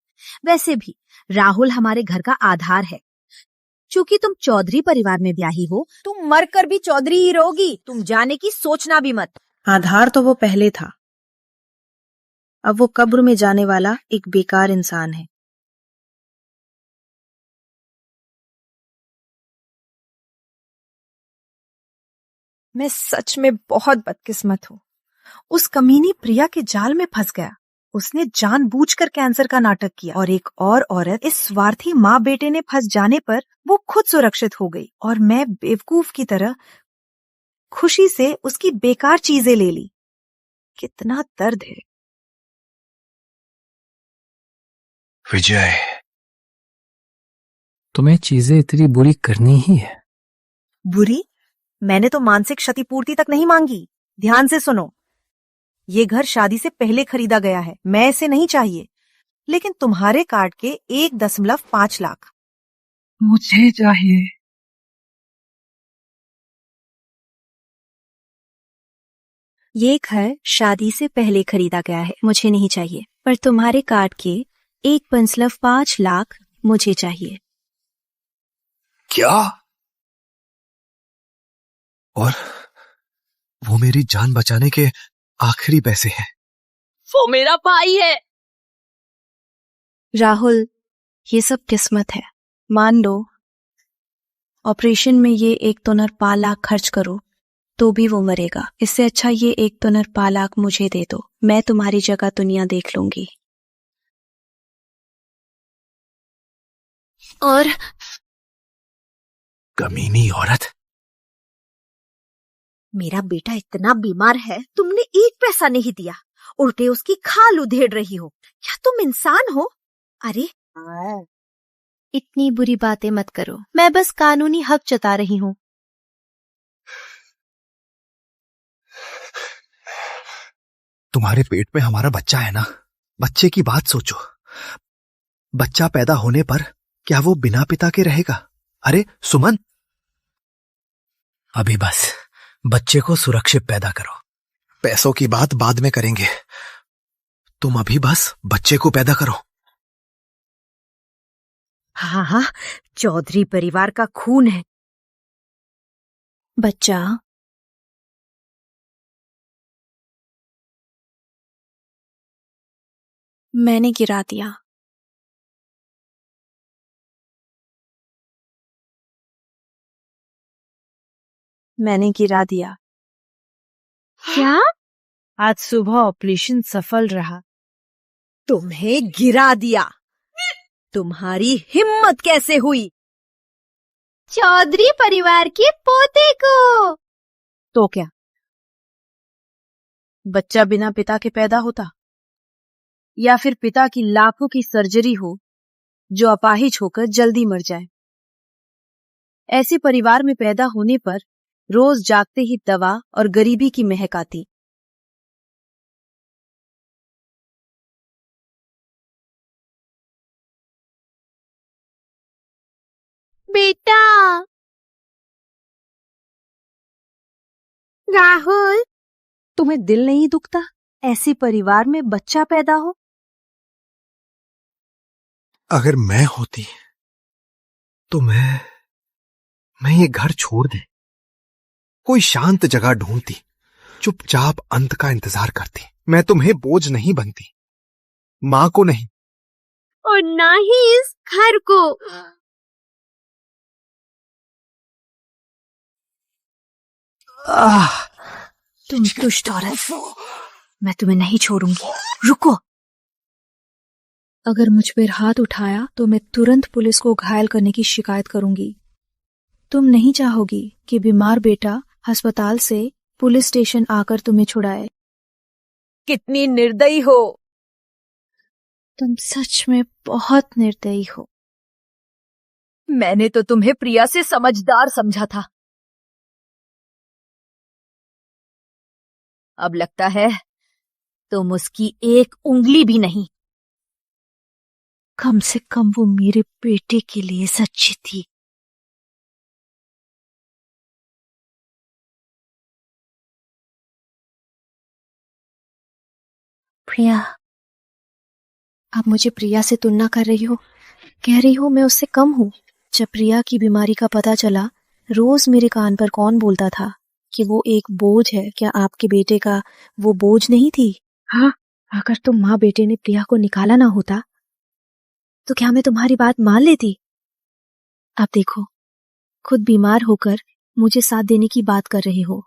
वैसे भी राहुल हमारे घर का आधार है। चूंकि तुम चौधरी परिवार में ब्याही हो, तुम मरकर भी चौधरी ही रहोगी। तुम जाने की सोचना भी मत। आधार तो वो पहले था, अब वो कब्र में जाने वाला एक बेकार इंसान है। मैं सच में बहुत बदकिस्मत हूँ। उस कमीनी प्रिया के जाल में फंस गया। उसने जानबूझकर कैंसर का नाटक किया और एक और औरत, इस स्वार्थी माँ बेटे ने फंस जाने पर वो खुद सुरक्षित हो गई और मैं बेवकूफ की तरह खुशी से उसकी बेकार चीजें ले ली। कितना दर्द है। विजय, तुम्हें चीजें इतनी बुरी करनी ही है? बुरी? मैंने तो मानसिक क्षतिपूर्ति तक नहीं मांगी। ध्यान से सुनो, ये घर शादी से पहले खरीदा गया है। मैं इसे नहीं चाहिए, लेकिन तुम्हारे कार्ड के 1.5 लाख मुझे चाहिए। ये घर शादी से पहले खरीदा गया है, मुझे नहीं चाहिए। पर तुम्हारे कार्ड के 1.5 लाख मुझे चाहिए। क्या? और वो मेरी जान बचाने के आखिरी पैसे हैं। वो मेरा भाई है। राहुल, ये सब किस्मत है। मान लो ऑपरेशन में ये 1.5 लाख खर्च करो तो भी वो मरेगा। इससे अच्छा ये 1.5 लाख मुझे दे दो, मैं तुम्हारी जगह दुनिया देख लूंगी। और कमीनी औरत, मेरा बेटा इतना बीमार है, तुमने 1 पैसा नहीं दिया, उल्टे उसकी खाल उधेड़ रही हो। क्या तुम इंसान हो? अरे इतनी बुरी बातें मत करो, मैं बस कानूनी हक जता रही हूँ। तुम्हारे पेट में हमारा बच्चा है ना, बच्चे की बात सोचो। बच्चा पैदा होने पर क्या वो बिना पिता के रहेगा? अरे सुमन, अभी बस बच्चे को सुरक्षित पैदा करो, पैसों की बात बाद में करेंगे। तुम अभी बस बच्चे को पैदा करो। हाँ हाँ, चौधरी परिवार का खून है। बच्चा मैंने गिरा दिया। मैंने गिरा दिया। क्या? आज सुबह ऑपरेशन सफल रहा। तुम्हें गिरा दिया? तुम्हारी हिम्मत कैसे हुई? चौधरी परिवार के पोते को। तो क्या बच्चा बिना पिता के पैदा होता, या फिर पिता की लाखों की सर्जरी हो जो अपाहिज होकर जल्दी मर जाए? ऐसे परिवार में पैदा होने पर रोज जागते ही दवा और गरीबी की महक आती। बेटा राहुल, तुम्हें दिल नहीं दुखता ऐसे परिवार में बच्चा पैदा हो? अगर मैं होती तो मैं ये घर छोड़ दे, कोई शांत जगह ढूंढती, चुपचाप अंत का इंतजार करती। मैं तुम्हें बोझ नहीं बनती, मां को नहीं, और ना ही इस घर को। तुम दुष्ट औरत, मैं तुम्हें नहीं छोड़ूंगी। रुको। अगर मुझ पर हाथ उठाया तो मैं तुरंत पुलिस को घायल करने की शिकायत करूंगी। तुम नहीं चाहोगी कि बीमार बेटा अस्पताल से पुलिस स्टेशन आकर तुम्हें छुड़ाए। कितनी निर्दयी हो। तुम सच में बहुत निर्दयी हो। मैंने तो तुम्हें प्रिया से समझदार समझा था। अब लगता है तुम उसकी एक उंगली भी नहीं। कम से कम वो मेरे बेटे के लिए सच्ची थी। प्रिया, आप मुझे प्रिया से तुलना कर रही हो, कह रही हो मैं उससे कम हूं। जब प्रिया की बीमारी का पता चला, रोज मेरे कान पर कौन बोलता था कि वो एक बोझ है। क्या आपके बेटे का वो बोझ नहीं थी? हाँ, अगर तुम माँ बेटे ने प्रिया को निकाला ना होता तो क्या मैं तुम्हारी बात मान लेती? आप देखो, खुद बीमार होकर मुझे साथ देने की बात कर रहे हो,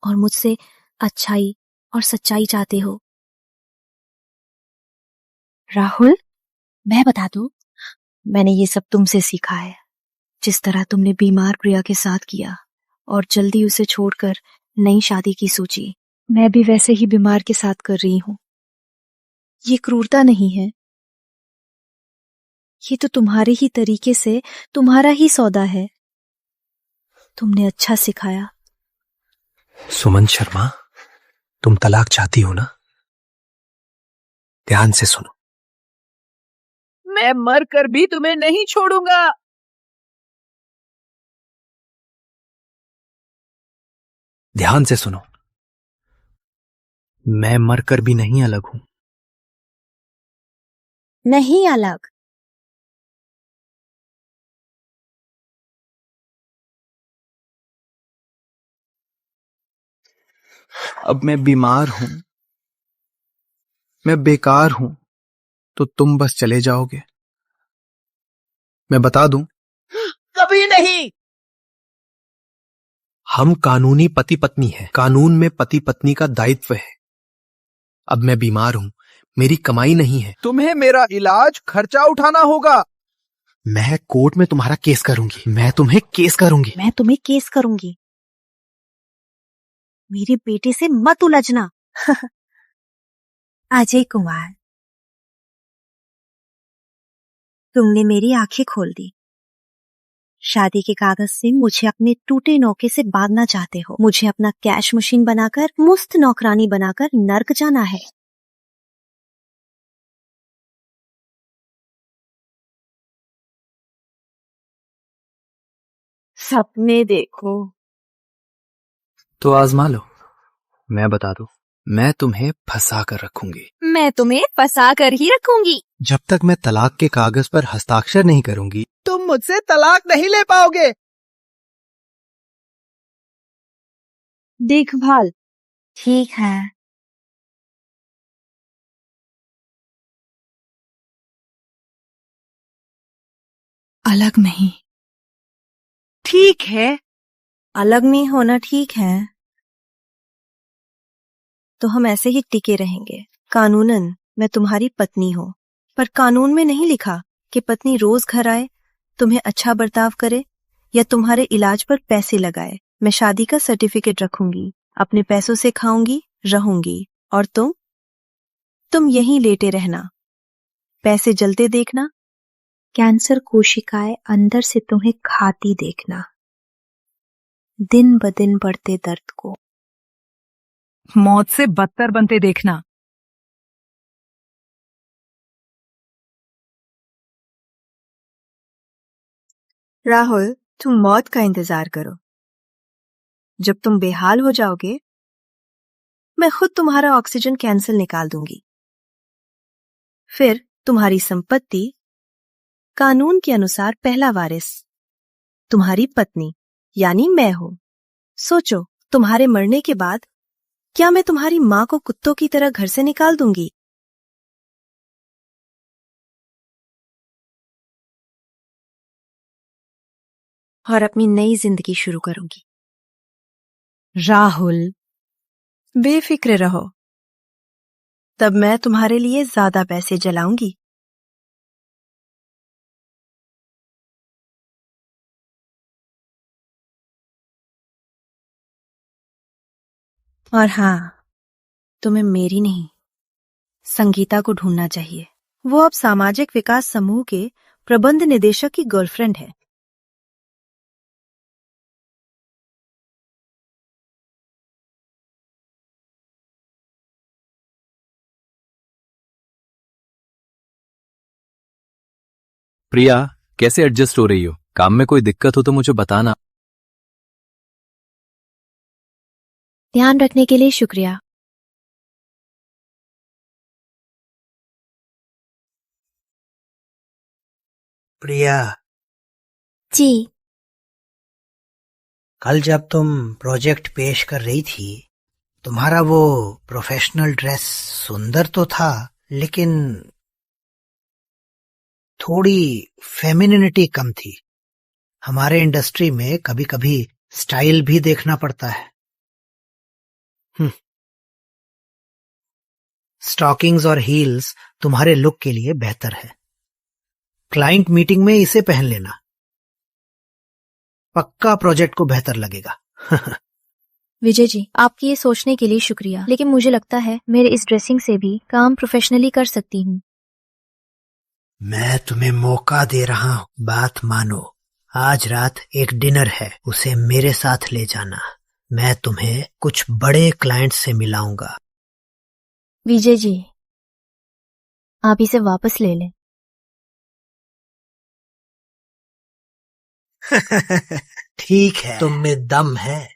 और मुझसे अच्छाई और सच्चाई चाहते हो। राहुल, मैं बता दूं, मैंने ये सब तुमसे सीखा है। जिस तरह तुमने बीमार प्रिया के साथ किया और जल्दी उसे छोड़कर नई शादी की सोची, मैं भी वैसे ही बीमार के साथ कर रही हूं। ये क्रूरता नहीं है, ये तो तुम्हारे ही तरीके से तुम्हारा ही सौदा है। तुमने अच्छा सिखाया। सुमन शर्मा, तुम तलाक चाहती हो ना? ध्यान से सुनो। मैं मर कर भी तुम्हें नहीं छोड़ूंगा। ध्यान से सुनो। मैं मरकर भी नहीं अलग हूं। नहीं अलग। अब मैं बीमार हूं, मैं बेकार हूं, तो तुम बस चले जाओगे? मैं बता दूं, कभी नहीं। हम कानूनी पति पत्नी हैं। कानून में पति पत्नी का दायित्व है। अब मैं बीमार हूं, मेरी कमाई नहीं है। तुम्हें मेरा इलाज खर्चा उठाना होगा। मैं कोर्ट में तुम्हारा केस करूंगी। मैं तुम्हें केस करूंगी। मैं तुम्हें केस करूंगी। मेरे बेटे से मत उलझना। अजय कुमार, तुमने मेरी आंखें खोल दी। शादी के कागज से मुझे अपने टूटे नौके से बांधना चाहते हो। मुझे अपना कैश मशीन बनाकर, मुफ्त नौकरानी बनाकर नर्क जाना है। सपने देखो। तो आजमा लो। मैं बता दूं, मैं तुम्हें फंसा कर रखूंगी। मैं तुम्हें फंसा कर ही रखूंगी। जब तक मैं तलाक के कागज पर हस्ताक्षर नहीं करूंगी, तुम मुझसे तलाक नहीं ले पाओगे। देखभाल। ठीक है। अलग नहीं। ठीक है, अलग नहीं होना ठीक है। तो हम ऐसे ही टिके रहेंगे। कानूनन मैं तुम्हारी पत्नी हूँ, पर कानून में नहीं लिखा कि पत्नी रोज घर आए, तुम्हें अच्छा बर्ताव करे या तुम्हारे इलाज पर पैसे लगाए। मैं शादी का सर्टिफिकेट रखूंगी, अपने पैसों से खाऊंगी, रहूंगी, और तुम यहीं लेटे रहना, पैसे जलते देखना। कैंसर कोशिकाएं अंदर से तुम्हें खाती देखना, दिन ब दिन बढ़ते दर्द को। मौत से बदतर बनते देखना। राहुल, तुम मौत का इंतजार करो। जब तुम बेहाल हो जाओगे, मैं खुद तुम्हारा ऑक्सीजन कैंसर निकाल दूंगी। फिर तुम्हारी संपत्ति कानून के अनुसार पहला वारिस तुम्हारी पत्नी यानी मैं हूं। सोचो, तुम्हारे मरने के बाद क्या मैं तुम्हारी मां को कुत्तों की तरह घर से निकाल दूंगी? और अपनी नई जिंदगी शुरू करूंगी। राहुल, बेफिक्र रहो, तब मैं तुम्हारे लिए ज्यादा पैसे जलाऊंगी। और हाँ, तुम्हें मेरी नहीं, संगीता को ढूंढना चाहिए। वो अब सामाजिक विकास समूह के प्रबंध निदेशक की गर्लफ्रेंड है। प्रिया, कैसे एडजस्ट हो रही हो? काम में कोई दिक्कत हो तो मुझे बताना। ध्यान रखने के लिए शुक्रिया। प्रिया जी। कल जब तुम प्रोजेक्ट पेश कर रही थी, तुम्हारा वो प्रोफेशनल ड्रेस सुंदर तो था, लेकिन थोड़ी फेमिनिनिटी कम थी। हमारे इंडस्ट्री में कभी कभी स्टाइल भी देखना पड़ता है। स्टॉकिंग्स और हील्स तुम्हारे लुक के लिए बेहतर है। क्लाइंट मीटिंग में इसे पहन लेना, पक्का प्रोजेक्ट को बेहतर लगेगा। विजय जी, आपकी ये सोचने के लिए शुक्रिया, लेकिन मुझे लगता है मेरे इस ड्रेसिंग से भी काम प्रोफेशनली कर सकती हूँ। मैं तुम्हें मौका दे रहा हूँ, बात मानो। आज रात एक डिनर है, उसे मेरे साथ ले जाना। मैं तुम्हें कुछ बड़े क्लाइंट से मिलाऊंगा। विजय जी, आप इसे वापस ले लें। ठीक है, तुम में दम है।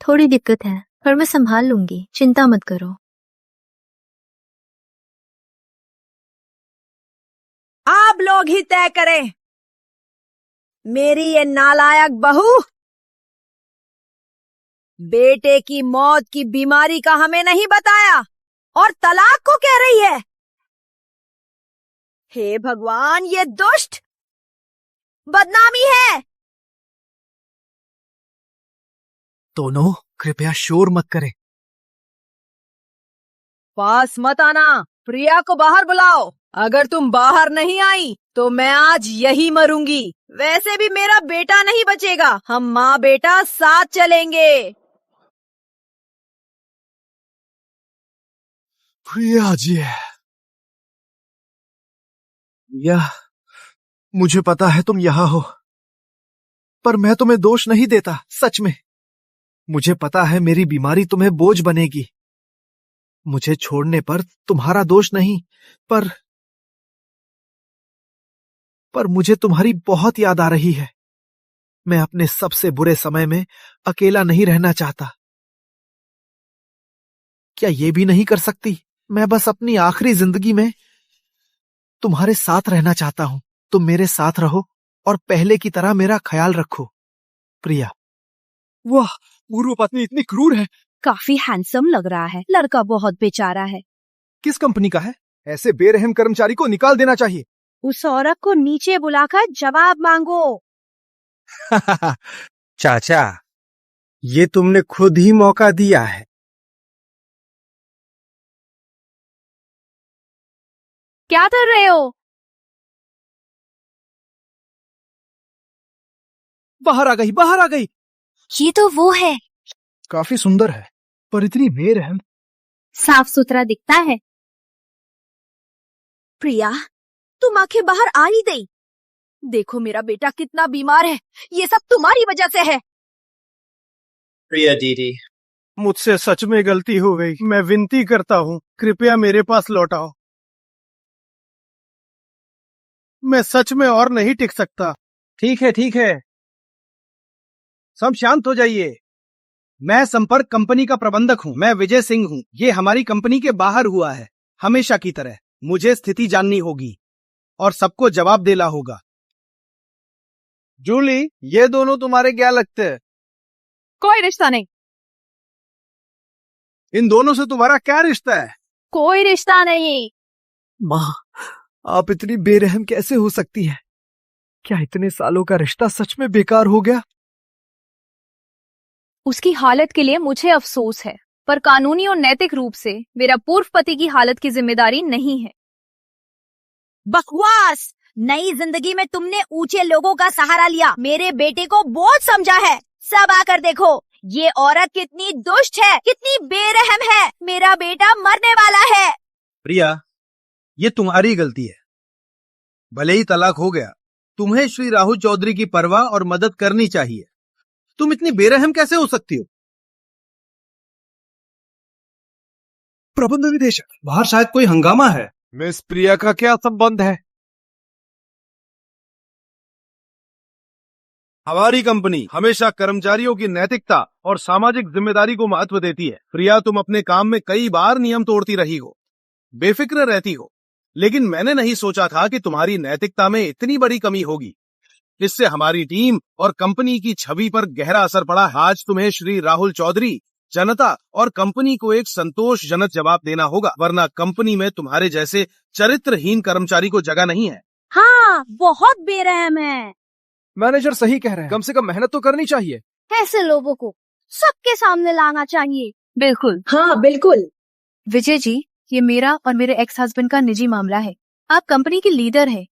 थोड़ी दिक्कत है, पर मैं संभाल लूंगी, चिंता मत करो। आप लोग ही तय करें। मेरी ये नालायक बहू बेटे की मौत की बीमारी का हमें नहीं बताया और तलाक को कह रही है। हे भगवान, ये दुष्ट बदनामी है। दोनों कृपया शोर मत करें। पास मत आना। प्रिया को बाहर बुलाओ। अगर तुम बाहर नहीं आई तो मैं आज यही मरूंगी। वैसे भी मेरा बेटा नहीं बचेगा। हम माँ बेटा साथ चलेंगे। प्रिया जी, प्रिया, मुझे पता है तुम यहां हो, पर मैं तुम्हें दोष नहीं देता। सच में मुझे पता है मेरी बीमारी तुम्हें बोझ बनेगी। मुझे छोड़ने पर तुम्हारा दोष नहीं, पर मुझे तुम्हारी बहुत याद आ रही है। मैं अपने सबसे बुरे समय में अकेला नहीं रहना चाहता। क्या ये भी नहीं कर सकती? मैं बस अपनी आखिरी जिंदगी में तुम्हारे साथ रहना चाहता हूं। तुम मेरे साथ रहो और पहले की तरह मेरा ख्याल रखो। प्रिया। वाह, पूर्व पत्नी इतनी क्रूर है। काफी हैंडसम लग रहा है। लड़का बहुत बेचारा है। किस कंपनी का है? ऐसे बेरहम कर्मचारी को निकाल देना चाहिए। उस औरत को नीचे बुलाकर जवाब मांगो। चाचा, ये तुमने खुद ही मौका दिया है। क्या कर रहे हो? बाहर आ गई, बाहर आ गई। ये तो वो है। काफी सुंदर है, पर इतनी बेरहम। साफ सुथरा दिखता है। प्रिया, तुम आंखें बाहर आ ही गई। देखो मेरा बेटा कितना बीमार है। ये सब तुम्हारी वजह से है। प्रिया दीदी, मुझसे सच में गलती हो गई। मैं विनती करता हूँ, कृपया मेरे पास लौटाओ। मैं सच में और नहीं टिक सकता। ठीक है, ठीक है, सब शांत हो जाइए। मैं संपर्क कंपनी का प्रबंधक हूँ। मैं विजय सिंह हूँ। ये हमारी कंपनी के बाहर हुआ है। हमेशा की तरह मुझे स्थिति जाननी होगी और सबको जवाब देना होगा। जूली, ये दोनों तुम्हारे क्या लगते हैं? कोई रिश्ता नहीं। इन दोनों से तुम्हारा क्या रिश्ता है? कोई रिश्ता नहीं। माँ, आप इतनी बेरहम कैसे हो सकती हैं? क्या इतने सालों का रिश्ता सच में बेकार हो गया? उसकी हालत के लिए मुझे अफसोस है, पर कानूनी और नैतिक रूप से मेरा पूर्व पति की हालत की जिम्मेदारी नहीं है। बकवास। नई जिंदगी में तुमने ऊंचे लोगों का सहारा लिया। मेरे बेटे को बोझ समझा है। सब आकर देखो, ये औरत कितनी दुष्ट है, कितनी बेरहम है। मेरा बेटा मरने वाला है। प्रिया, ये तुम्हारी गलती है। भले ही तलाक हो गया, तुम्हें श्री राहुल चौधरी की परवाह और मदद करनी चाहिए। तुम इतनी बेरहम कैसे हो सकती हो? प्रबंध निदेशक, बाहर शायद कोई हंगामा है। मिस प्रिया का क्या संबंध है? हमारी कंपनी हमेशा कर्मचारियों की नैतिकता और सामाजिक जिम्मेदारी को महत्व देती है। प्रिया, तुम अपने काम में कई बार नियम तोड़ती रही हो, बेफिक्र रहती हो, लेकिन मैंने नहीं सोचा था कि तुम्हारी नैतिकता में इतनी बड़ी कमी होगी। इससे हमारी टीम और कंपनी की छवि पर गहरा असर पड़ा। आज तुम्हें श्री राहुल चौधरी जनता और कंपनी को एक संतोषजनक जवाब देना होगा, वरना कंपनी में तुम्हारे जैसे चरित्रहीन कर्मचारी को जगह नहीं है। हाँ, बहुत बेरहम है। मैनेजर सही कह रहे हैं, कम से कम मेहनत तो करनी चाहिए। ऐसे लोगों को सबके सामने लाना चाहिए। बिल्कुल। हाँ बिल्कुल। विजय जी, ये मेरा और मेरे एक्स हस्बैंड का निजी मामला है। आप कंपनी के लीडर हैं,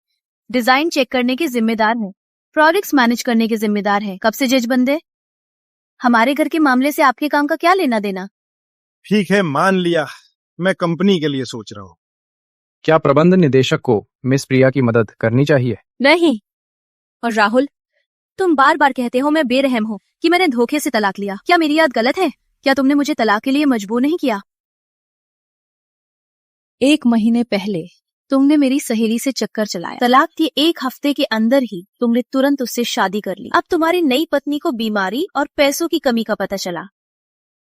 डिजाइन चेक करने के जिम्मेदार हैं, प्रोडक्ट्स मैनेज करने के जिम्मेदार हैं। कब से जज बंदे? हमारे घर के मामले से आपके काम का क्या लेना देना? ठीक है, मान लिया, मैं कंपनी के लिए सोच रहा हूँ। क्या प्रबंध निदेशक को मिस प्रिया की मदद करनी चाहिए? नहीं। और राहुल, तुम बार बार कहते हो मैं बेरहम हूँ कि मैंने धोखे से तलाक लिया। क्या मेरी याद गलत है? क्या तुमने मुझे तलाक के लिए मजबूर नहीं किया? 1 महीने पहले तुमने मेरी सहेली से चक्कर चलाया। तलाक के 1 हफ्ते के अंदर ही तुमने तुरंत उससे शादी कर ली। अब तुम्हारी नई पत्नी को बीमारी और पैसों की कमी का पता चला,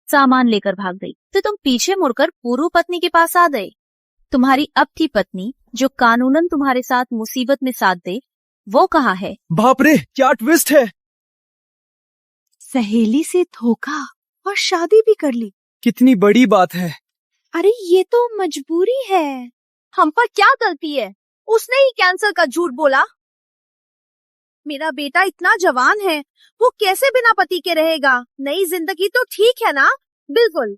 सामान लेकर भाग गई, तो तुम पीछे मुड़कर पूर्व पत्नी के पास आ गए। तुम्हारी अब की पत्नी जो कानूनन तुम्हारे साथ मुसीबत में साथ दे, वो कहाँ है? बाप रे, क्या ट्विस्ट है! सहेली से धोखा और शादी भी कर ली। कितनी बड़ी बात है। अरे ये तो मजबूरी है। हम पर क्या गलती है? उसने ही कैंसर का झूठ बोला। मेरा बेटा इतना जवान है, वो कैसे बिना पति के रहेगा? नई जिंदगी तो ठीक है ना? बिल्कुल।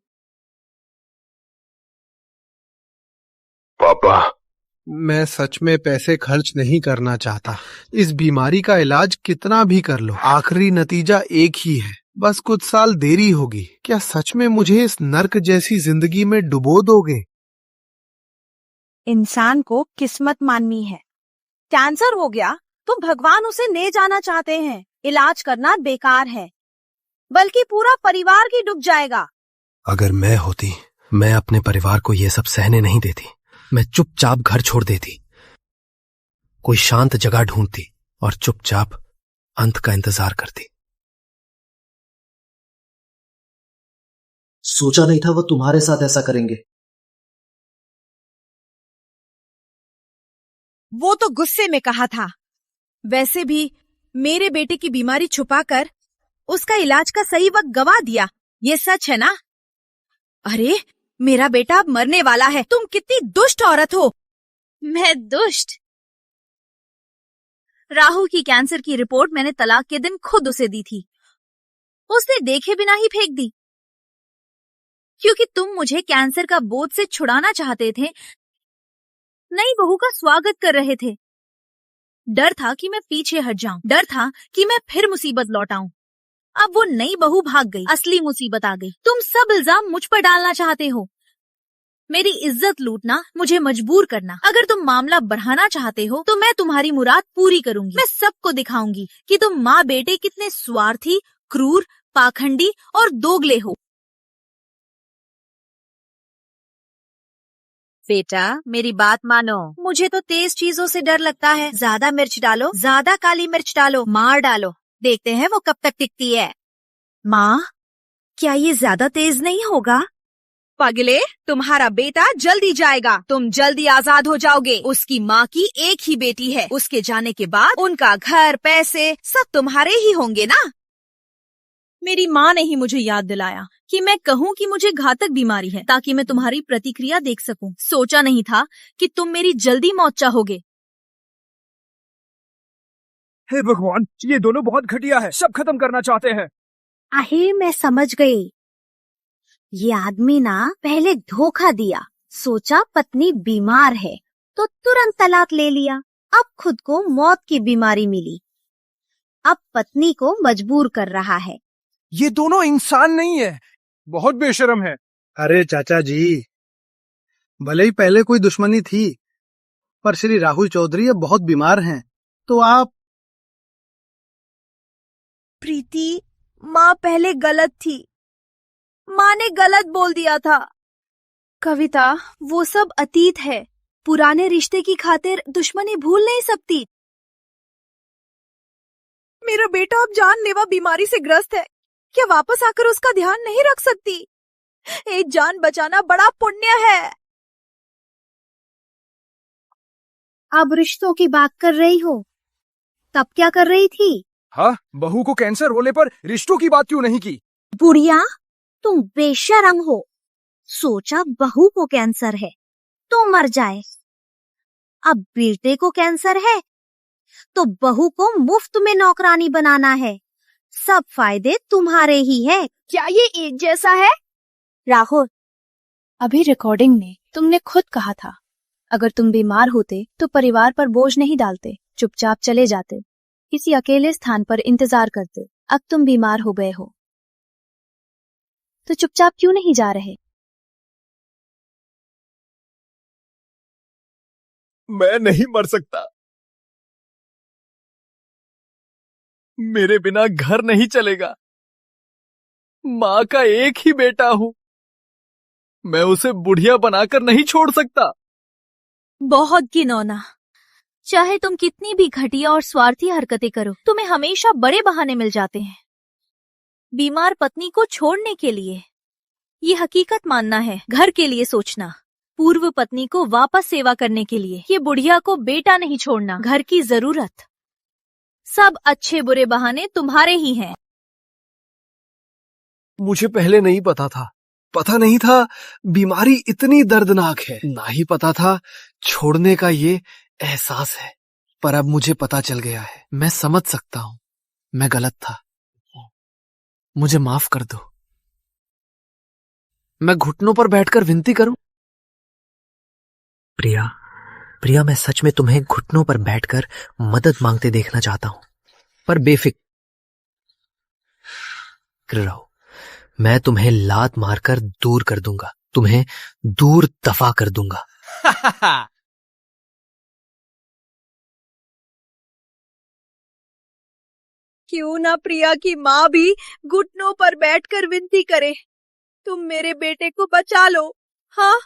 पापा, मैं सच में पैसे खर्च नहीं करना चाहता। इस बीमारी का इलाज कितना भी कर लो, आखिरी नतीजा एक ही है, बस कुछ साल देरी होगी। क्या सच में मुझे इस नर्क जैसी जिंदगी में डुबो दोगे? इंसान को किस्मत माननी है। कैंसर हो गया तो भगवान उसे ले जाना चाहते हैं। इलाज करना बेकार है, बल्कि पूरा परिवार ही डूब जाएगा। अगर मैं होती, मैं अपने परिवार को ये सब सहने नहीं देती। मैं चुपचाप घर छोड़ देती, कोई शांत जगह ढूंढती और चुपचाप अंत का इंतजार करती। सोचा नहीं था वो तुम्हारे साथ ऐसा करेंगे। वो तो गुस्से में कहा था। वैसे भी मेरे बेटे की बीमारी छुपाकर उसका इलाज का सही वक्त गवा दिया। ये सच है ना? अरे, मेरा बेटा अब मरने वाला है। तुम कितनी दुष्ट औरत हो। मैं दुष्ट? राहुल की कैंसर की रिपोर्ट मैंने तलाक के दिन खुद उसे दी थी। उसने देखे बिना ही फेंक दी, क्योंकि तुम मुझे कैंसर का बोझ से छुड़ाना चाहते थे। नई बहू का स्वागत कर रहे थे। डर था कि मैं पीछे हट जाऊं, डर था कि मैं फिर मुसीबत लौटाऊं। अब वो नई बहू भाग गई, असली मुसीबत आ गई। तुम सब इल्जाम मुझ पर डालना चाहते हो, मेरी इज्जत लूटना, मुझे मजबूर करना। अगर तुम मामला बढ़ाना चाहते हो तो मैं तुम्हारी मुराद पूरी करूंगी। मैं सबको दिखाऊंगी कि तुम माँ बेटे कितने स्वार्थी, क्रूर, पाखंडी और दोगले हो। बेटा, मेरी बात मानो। मुझे तो तेज चीजों से डर लगता है। ज्यादा मिर्च डालो, ज्यादा काली मिर्च डालो, मार डालो, देखते हैं वो कब तक टिकती है। माँ, क्या ये ज्यादा तेज नहीं होगा? पगले, तुम्हारा बेटा जल्दी जाएगा। तुम जल्दी आजाद हो जाओगे। उसकी माँ की एक ही बेटी है। उसके जाने के बाद उनका घर, पैसे सब तुम्हारे ही होंगे ना? मेरी माँ ने ही मुझे याद दिलाया कि मैं कहूँ कि मुझे घातक बीमारी है, ताकि मैं तुम्हारी प्रतिक्रिया देख सकूं। सोचा नहीं था कि तुम मेरी जल्दी मौत चाहोगे। हे भगवान, ये दोनों बहुत घटिया है, सब खत्म करना चाहते हैं। आहे, मैं समझ गई। ये आदमी ना पहले धोखा दिया, सोचा पत्नी बीमार है तो तुरंत तलाक ले लिया। अब खुद को मौत की बीमारी मिली, अब पत्नी को मजबूर कर रहा है। ये दोनों इंसान नहीं है, बहुत बेशर्म है। अरे चाचा जी, भले ही पहले कोई दुश्मनी थी, पर श्री राहुल चौधरी अब बहुत बीमार हैं, तो आप। प्रीति, माँ पहले गलत थी। माँ ने गलत बोल दिया था। कविता, वो सब अतीत है। पुराने रिश्ते की खातिर दुश्मनी भूल नहीं सकती। मेरा बेटा अब जानलेवा बीमारी से ग्रस्त है। क्या वापस आकर उसका ध्यान नहीं रख सकती? एक जान बचाना बड़ा पुण्य है। अब रिश्तों की बात कर रही हो, तब क्या कर रही थी? हाँ, बहू को कैंसर होने पर रिश्तों की बात क्यों नहीं की? बुढ़िया, तुम बेशरम हो। सोचा बहू को कैंसर है तो मर जाए, अब बेटे को कैंसर है तो बहू को मुफ्त में नौकरानी बनाना है। सब फायदे तुम्हारे ही है। क्या ये एक जैसा है? राहुल, अभी रिकॉर्डिंग में तुमने खुद कहा था अगर तुम बीमार होते तो परिवार पर बोझ नहीं डालते, चुपचाप चले जाते, किसी अकेले स्थान पर इंतजार करते। अब तुम बीमार हो गए हो तो चुपचाप क्यों नहीं जा रहे? मैं नहीं मर सकता। मेरे बिना घर नहीं चलेगा। मां का एक ही बेटा हूं, मैं उसे बुढ़िया बनाकर नहीं छोड़ सकता। बहुत घिनौना। चाहे तुम कितनी भी घटिया और स्वार्थी हरकतें करो, तुम्हें हमेशा बड़े बहाने मिल जाते हैं बीमार पत्नी को छोड़ने के लिए। ये हकीकत मानना है, घर के लिए सोचना, पूर्व पत्नी को वापस सेवा करने के लिए। ये बुढ़िया को बेटा नहीं छोड़ना, घर की जरूरत। सब अच्छे बुरे बहाने तुम्हारे ही हैं। मुझे पहले नहीं पता था, पता नहीं था बीमारी इतनी दर्दनाक है, ना ही पता था छोड़ने का ये एहसास है। पर अब मुझे पता चल गया है। मैं समझ सकता हूं मैं गलत था, मुझे माफ कर दो। मैं घुटनों पर बैठकर विनती करूं? प्रिया, प्रिया, मैं सच में तुम्हें घुटनों पर बैठकर मदद मांगते देखना चाहता हूं, पर बेफिक्र रहो। मैं तुम्हें लात मारकर दूर कर दूंगा, तुम्हें दूर दफा कर दूंगा। क्यों ना प्रिया की माँ भी घुटनों पर बैठकर विनती करे, तुम मेरे बेटे को बचा लो। हाँ,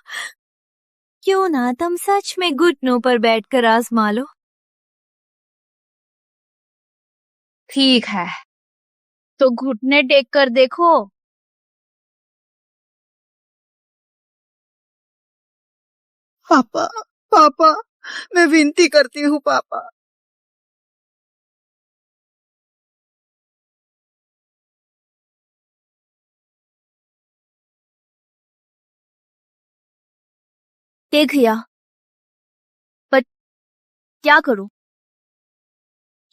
क्यों ना तुम सच में घुटनों पर बैठकर आजमा लो। ठीक है, तो घुटने टेक कर देखो। पापा, पापा, मैं विनती करती हूँ पापा। टेक किया, पर क्या करूं?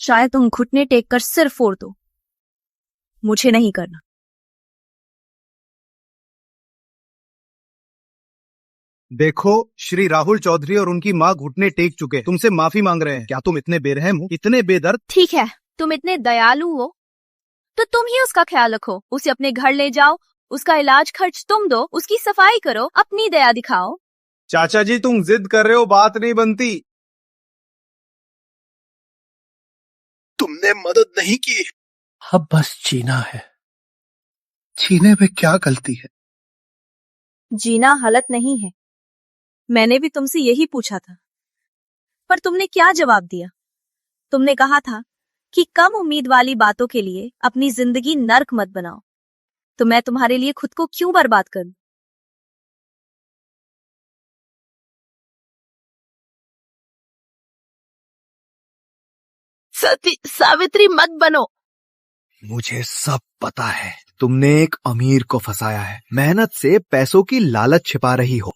शायद तुम घुटने टेक कर सिर फोड़ दो, मुझे नहीं करना। देखो, श्री राहुल चौधरी और उनकी माँ घुटने टेक चुके, तुमसे माफी मांग रहे हैं। क्या तुम इतने बेरहम हो, इतने बेदर्द? ठीक है, तुम इतने दयालु हो तो तुम ही उसका ख्याल रखो, उसे अपने घर ले जाओ, उसका इलाज खर्च तुम दो, उसकी सफाई करो, अपनी दया दिखाओ। चाचा जी, तुम जिद कर रहे हो, बात नहीं बनती। तुमने मदद नहीं की, अब बस जीना है। जीने में क्या गलती है? जीना हालत नहीं है। मैंने भी तुमसे यही पूछा था, पर तुमने क्या जवाब दिया? तुमने कहा था कि कम उम्मीद वाली बातों के लिए अपनी जिंदगी नर्क मत बनाओ। तो मैं तुम्हारे लिए खुद को क्यों बर्बाद करूं? सती सावित्री मत बनो। मुझे सब पता है, तुमने एक अमीर को फंसाया है, मेहनत से पैसों की लालच छिपा रही हो।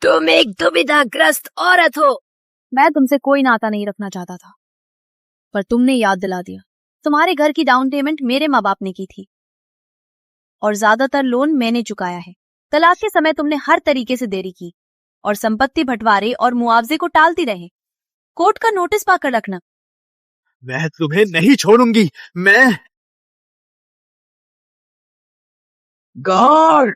तुम एक दुविधाग्रस्त औरत हो। मैं तुमसे कोई नाता नहीं रखना चाहता था, पर तुमने याद दिला दिया। तुम्हारे घर की डाउन पेमेंट मेरे माँ बाप ने की थी और ज्यादातर लोन मैंने चुकाया है। तलाक के समय तुमने हर तरीके से देरी की और संपत्ति बंटवारे और मुआवजे को टालती रहे। कोर्ट का नोटिस पाकर रखना। मैं तुम्हें नहीं छोड़ूंगी। मैं गॉड,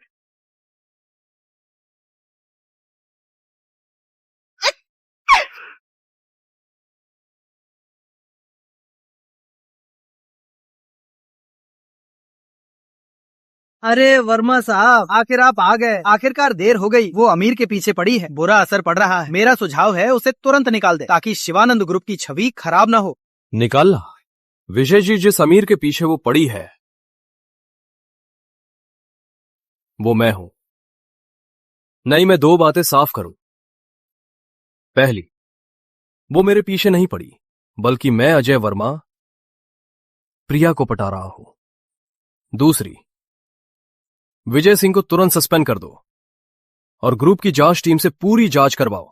अरे वर्मा साहब, आखिर आप आ गए। आखिरकार देर हो गई, वो अमीर के पीछे पड़ी है, बुरा असर पड़ रहा है। मेरा सुझाव है उसे तुरंत निकाल दे, ताकि शिवानंद ग्रुप की छवि खराब ना हो। निकालना? विजय जी, जिस अमीर के पीछे वो पड़ी है वो मैं हूं। नहीं, मैं दो बातें साफ करूं। पहली, वो मेरे पीछे नहीं पड़ी, बल्कि मैं अजय वर्मा प्रिया को पटा रहा हूं। दूसरी, विजय सिंह को तुरंत सस्पेंड कर दो और ग्रुप की जांच टीम से पूरी जांच करवाओ।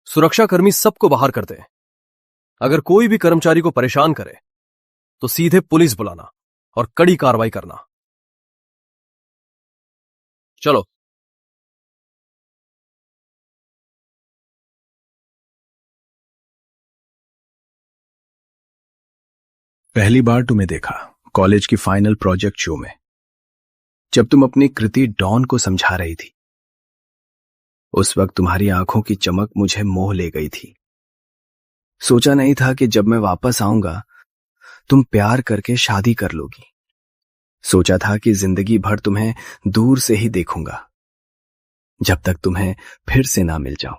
सुरक्षाकर्मी सबको बाहर कर दे। अगर कोई भी कर्मचारी को परेशान करे तो सीधे पुलिस बुलाना और कड़ी कार्रवाई करना। चलो। पहली बार तुम्हें देखा कॉलेज की फाइनल प्रोजेक्ट शो में, जब तुम अपनी कृति डॉन को समझा रही थी। उस वक्त तुम्हारी आंखों की चमक मुझे मोह ले गई थी। सोचा नहीं था कि जब मैं वापस आऊंगा तुम प्यार करके शादी कर लोगी। सोचा था कि जिंदगी भर तुम्हें दूर से ही देखूंगा, जब तक तुम्हें फिर से ना मिल जाऊं।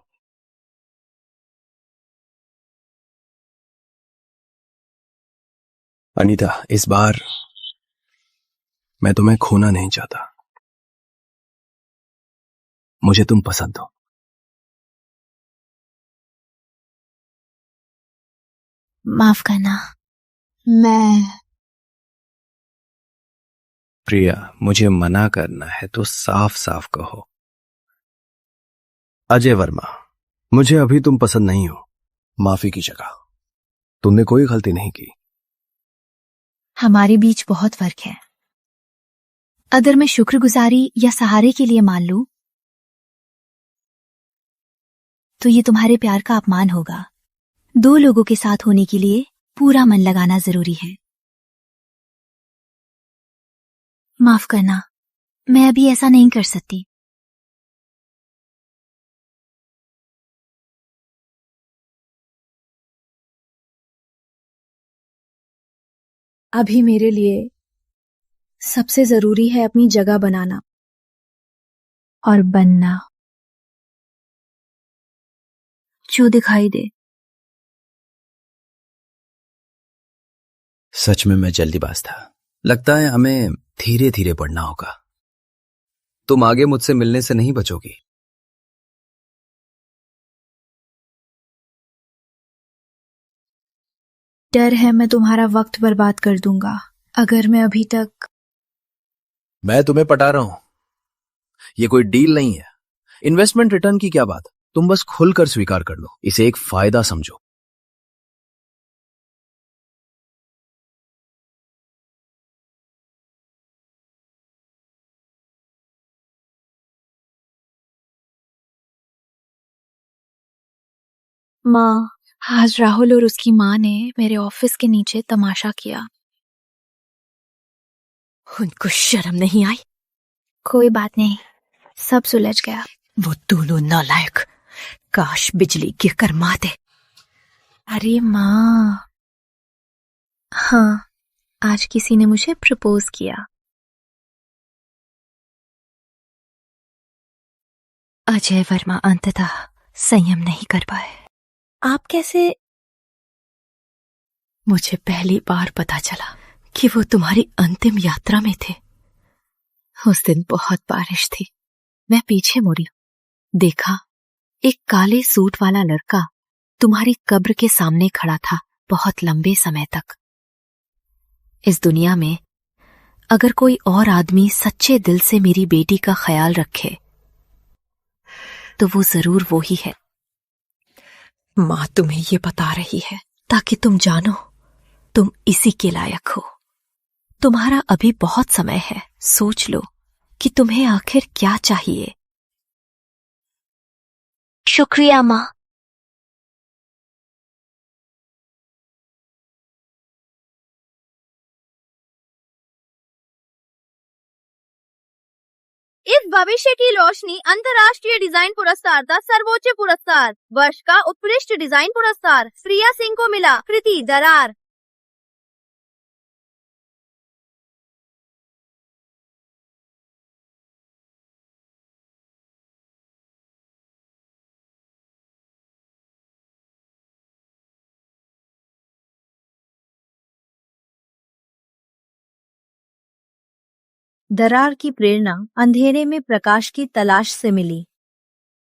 अनीता, इस बार मैं तुम्हें खोना नहीं चाहता। मुझे तुम पसंद हो। माफ करना, मैं प्रिया, मुझे मना करना है तो साफ साफ कहो। अजय वर्मा, मुझे अभी तुम पसंद नहीं हो। माफी की जगह। तुमने कोई गलती नहीं की। हमारे बीच बहुत फर्क है। अगर मैं शुक्रगुजारी या सहारे के लिए मान लूं तो ये तुम्हारे प्यार का अपमान होगा। दो लोगों के साथ होने के लिए पूरा मन लगाना जरूरी है। माफ करना, मैं अभी ऐसा नहीं कर सकती। अभी मेरे लिए सबसे जरूरी है अपनी जगह बनाना और बनना, जो दिखाई दे। सच में मैं जल्दीबाज था। लगता है हमें धीरे धीरे बढ़ना होगा। तुम आगे मुझसे मिलने से नहीं बचोगी। डर है मैं तुम्हारा वक्त बर्बाद कर दूंगा अगर मैं अभी तक। मैं तुम्हें पटा रहा हूं। ये कोई डील नहीं है। इन्वेस्टमेंट रिटर्न की क्या बात। तुम बस खुलकर स्वीकार कर लो। इसे एक फायदा समझो। माँ, आज राहुल और उसकी माँ ने मेरे ऑफिस के नीचे तमाशा किया। उनको शर्म नहीं आई? कोई बात नहीं, सब सुलझ गया। वो दोनों नालायक, काश बिजली गिरकर मार दे। अरे माँ, हाँ, आज किसी ने मुझे प्रपोज किया। अजय वर्मा अंततः संयम नहीं कर पाए। आप कैसे? मुझे पहली बार पता चला कि वो तुम्हारी अंतिम यात्रा में थे। उस दिन बहुत बारिश थी। मैं पीछे मुड़ी, देखा एक काले सूट वाला लड़का तुम्हारी कब्र के सामने खड़ा था बहुत लंबे समय तक। इस दुनिया में अगर कोई और आदमी सच्चे दिल से मेरी बेटी का ख्याल रखे तो वो जरूर वो ही है। माँ तुम्हें ये बता रही है ताकि तुम जानो तुम इसी के लायक हो। तुम्हारा अभी बहुत समय है। सोच लो कि तुम्हें आखिर क्या चाहिए। शुक्रिया माँ। इस भविष्य की रोशनी अंतर्राष्ट्रीय डिजाइन पुरस्कार का सर्वोच्च पुरस्कार वर्ष का उत्कृष्ट डिजाइन पुरस्कार प्रिया सिंह को मिला। कृति दरार। दरार की प्रेरणा अंधेरे में प्रकाश की तलाश से मिली।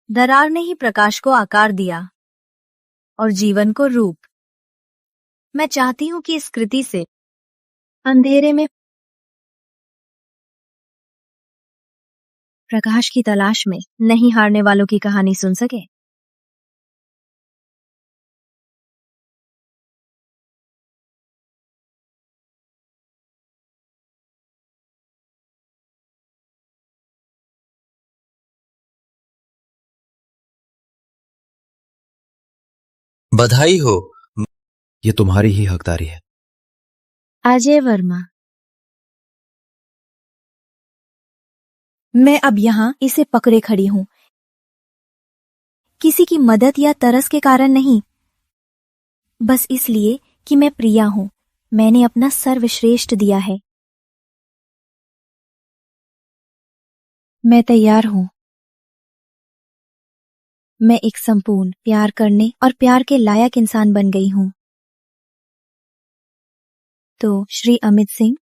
दरार ने ही प्रकाश को आकार दिया और जीवन को रूप। मैं चाहती हूं कि इस कृति से अंधेरे में प्रकाश की तलाश में नहीं हारने वालों की कहानी सुन सके। बधाई हो, ये तुम्हारी ही हकदारी है। अजय वर्मा। मैं अब यहाँ इसे पकड़े खड़ी हूँ, किसी की मदद या तरस के कारण नहीं, बस इसलिए कि मैं प्रिया हूँ। मैंने अपना सर्वश्रेष्ठ दिया है। मैं तैयार हूँ। मैं एक संपूर्ण प्यार करने और प्यार के लायक इंसान बन गई हूँ। तो श्री अमित सिंह,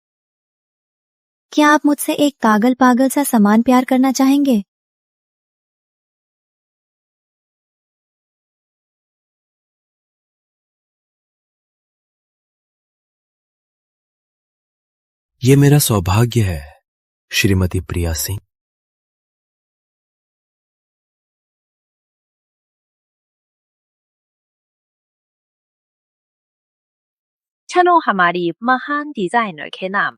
क्या आप मुझसे एक पागल पागल सा समान प्यार करना चाहेंगे? ये मेरा सौभाग्य है, श्रीमती प्रिया सिंह। छनो हमारी महान डिजाइनर के नाम।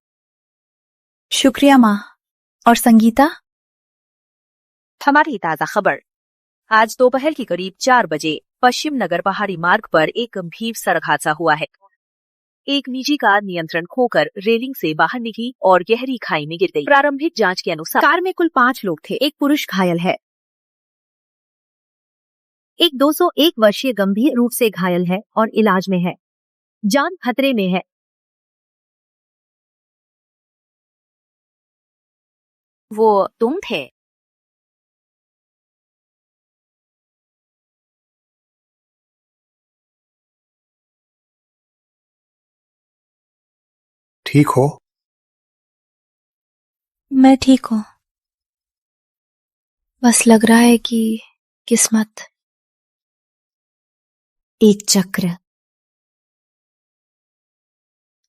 शुक्रिया माँ। और संगीता? हमारी ताजा खबर। आज दोपहर की करीब 4 बजे पश्चिम नगर पहाड़ी मार्ग पर एक गंभीर सड़क हादसा हुआ है। एक निजी कार नियंत्रण खोकर रेलिंग से बाहर निकली और गहरी खाई में गिर गई। प्रारंभिक जांच के अनुसार कार में कुल 5 लोग थे। एक पुरुष घायल है। एक 201 वर्षीय गंभीर रूप से घायल है और इलाज में है। जान खतरे में है। वो तुम थे? ठीक हो? मैं ठीक हूँ। बस लग रहा है कि किस्मत। एक चक्र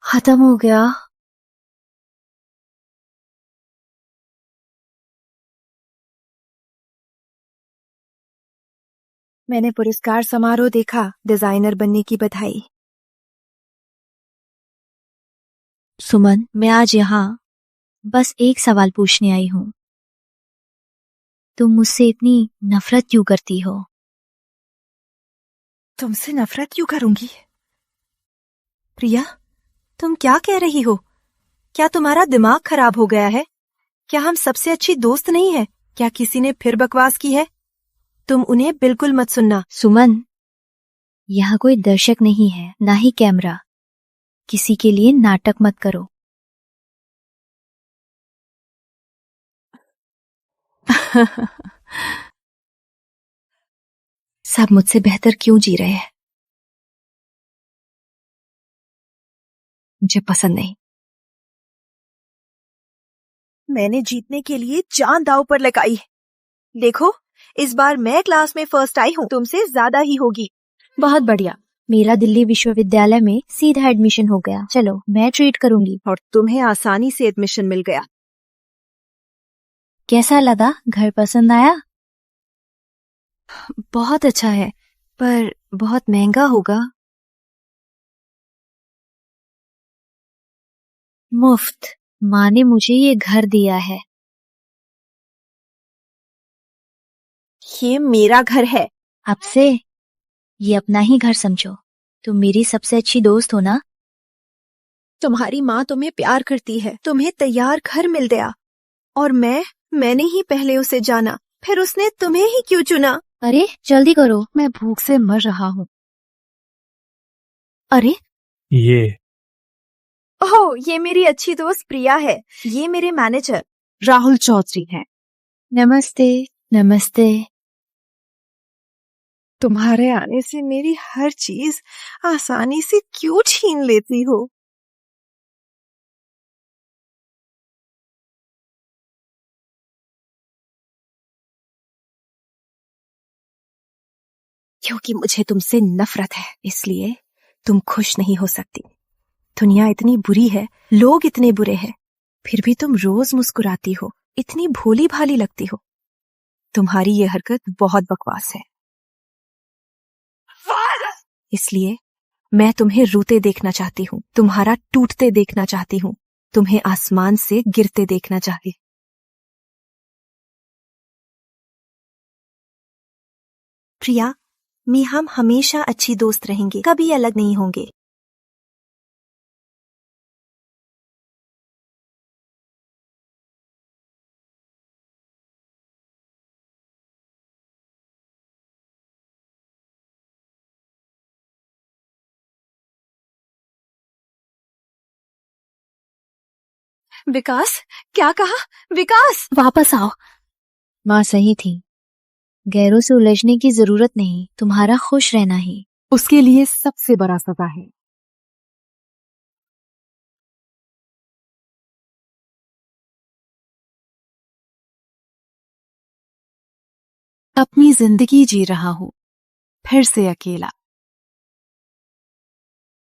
खत्म हो गया। मैंने पुरस्कार समारोह देखा। डिजाइनर बनने की बधाई। सुमन, मैं आज यहाँ बस एक सवाल पूछने आई हूँ। तुम मुझसे इतनी नफरत क्यों करती हो? तुमसे नफरत क्यों करूंगी? प्रिया, तुम क्या कह रही हो? क्या तुम्हारा दिमाग खराब हो गया है? क्या हम सबसे अच्छी दोस्त नहीं है? क्या किसी ने फिर बकवास की है? तुम उन्हें बिल्कुल मत सुनना। सुमन, यहाँ कोई दर्शक नहीं है, ना ही कैमरा। किसी के लिए नाटक मत करो। सब मुझसे बेहतर क्यों जी रहे हैं? मुझे पसंद नहीं। मैंने जीतने के लिए जान दांव पर लगाई है। देखो, इस बार मैं क्लास में फर्स्ट आई हूँ। तुमसे ज्यादा ही होगी। बहुत बढ़िया। मेरा दिल्ली विश्वविद्यालय में सीधा एडमिशन हो गया। चलो, मैं ट्रीट करूंगी। और तुम्हें आसानी से एडमिशन मिल गया। कैसा लगा? घर पसंद आया? बहुत अच्छा है, पर बहुत महंगा होगा। मुफ्त। माँ ने मुझे ये घर दिया है। ये मेरा घर है। अब से ये अपना ही घर समझो। तुम मेरी सबसे अच्छी दोस्त हो ना? तुम्हारी माँ तुम्हें प्यार करती है। तुम्हें तैयार घर मिल गया और मैंने ही पहले उसे जाना, फिर उसने तुम्हें ही क्यों चुना? अरे जल्दी करो, मैं भूख से मर रहा हूँ। अरे ओह, ये मेरी अच्छी दोस्त प्रिया है। ये मेरे मैनेजर राहुल चौधरी हैं। नमस्ते। नमस्ते। तुम्हारे आने से मेरी हर चीज आसानी से क्यों छीन लेती हो? क्योंकि मुझे तुमसे नफरत है, इसलिए तुम खुश नहीं हो सकती। दुनिया इतनी बुरी है, लोग इतने बुरे हैं, फिर भी तुम रोज मुस्कुराती हो। इतनी भोली भाली लगती हो। तुम्हारी ये हरकत बहुत बकवास है, इसलिए मैं तुम्हें रोते देखना चाहती हूँ, तुम्हारा टूटते देखना चाहती हूँ, तुम्हें आसमान से गिरते देखना चाहती। प्रिया, मैं हम हमेशा अच्छी दोस्त रहेंगे, कभी अलग नहीं होंगे। विकास, क्या कहा? विकास, वापस आओ। माँ सही थी, गैरों से उलझने की जरूरत नहीं, तुम्हारा खुश रहना ही उसके लिए सबसे बड़ा सजा है। अपनी जिंदगी जी रहा हूँ, फिर से अकेला।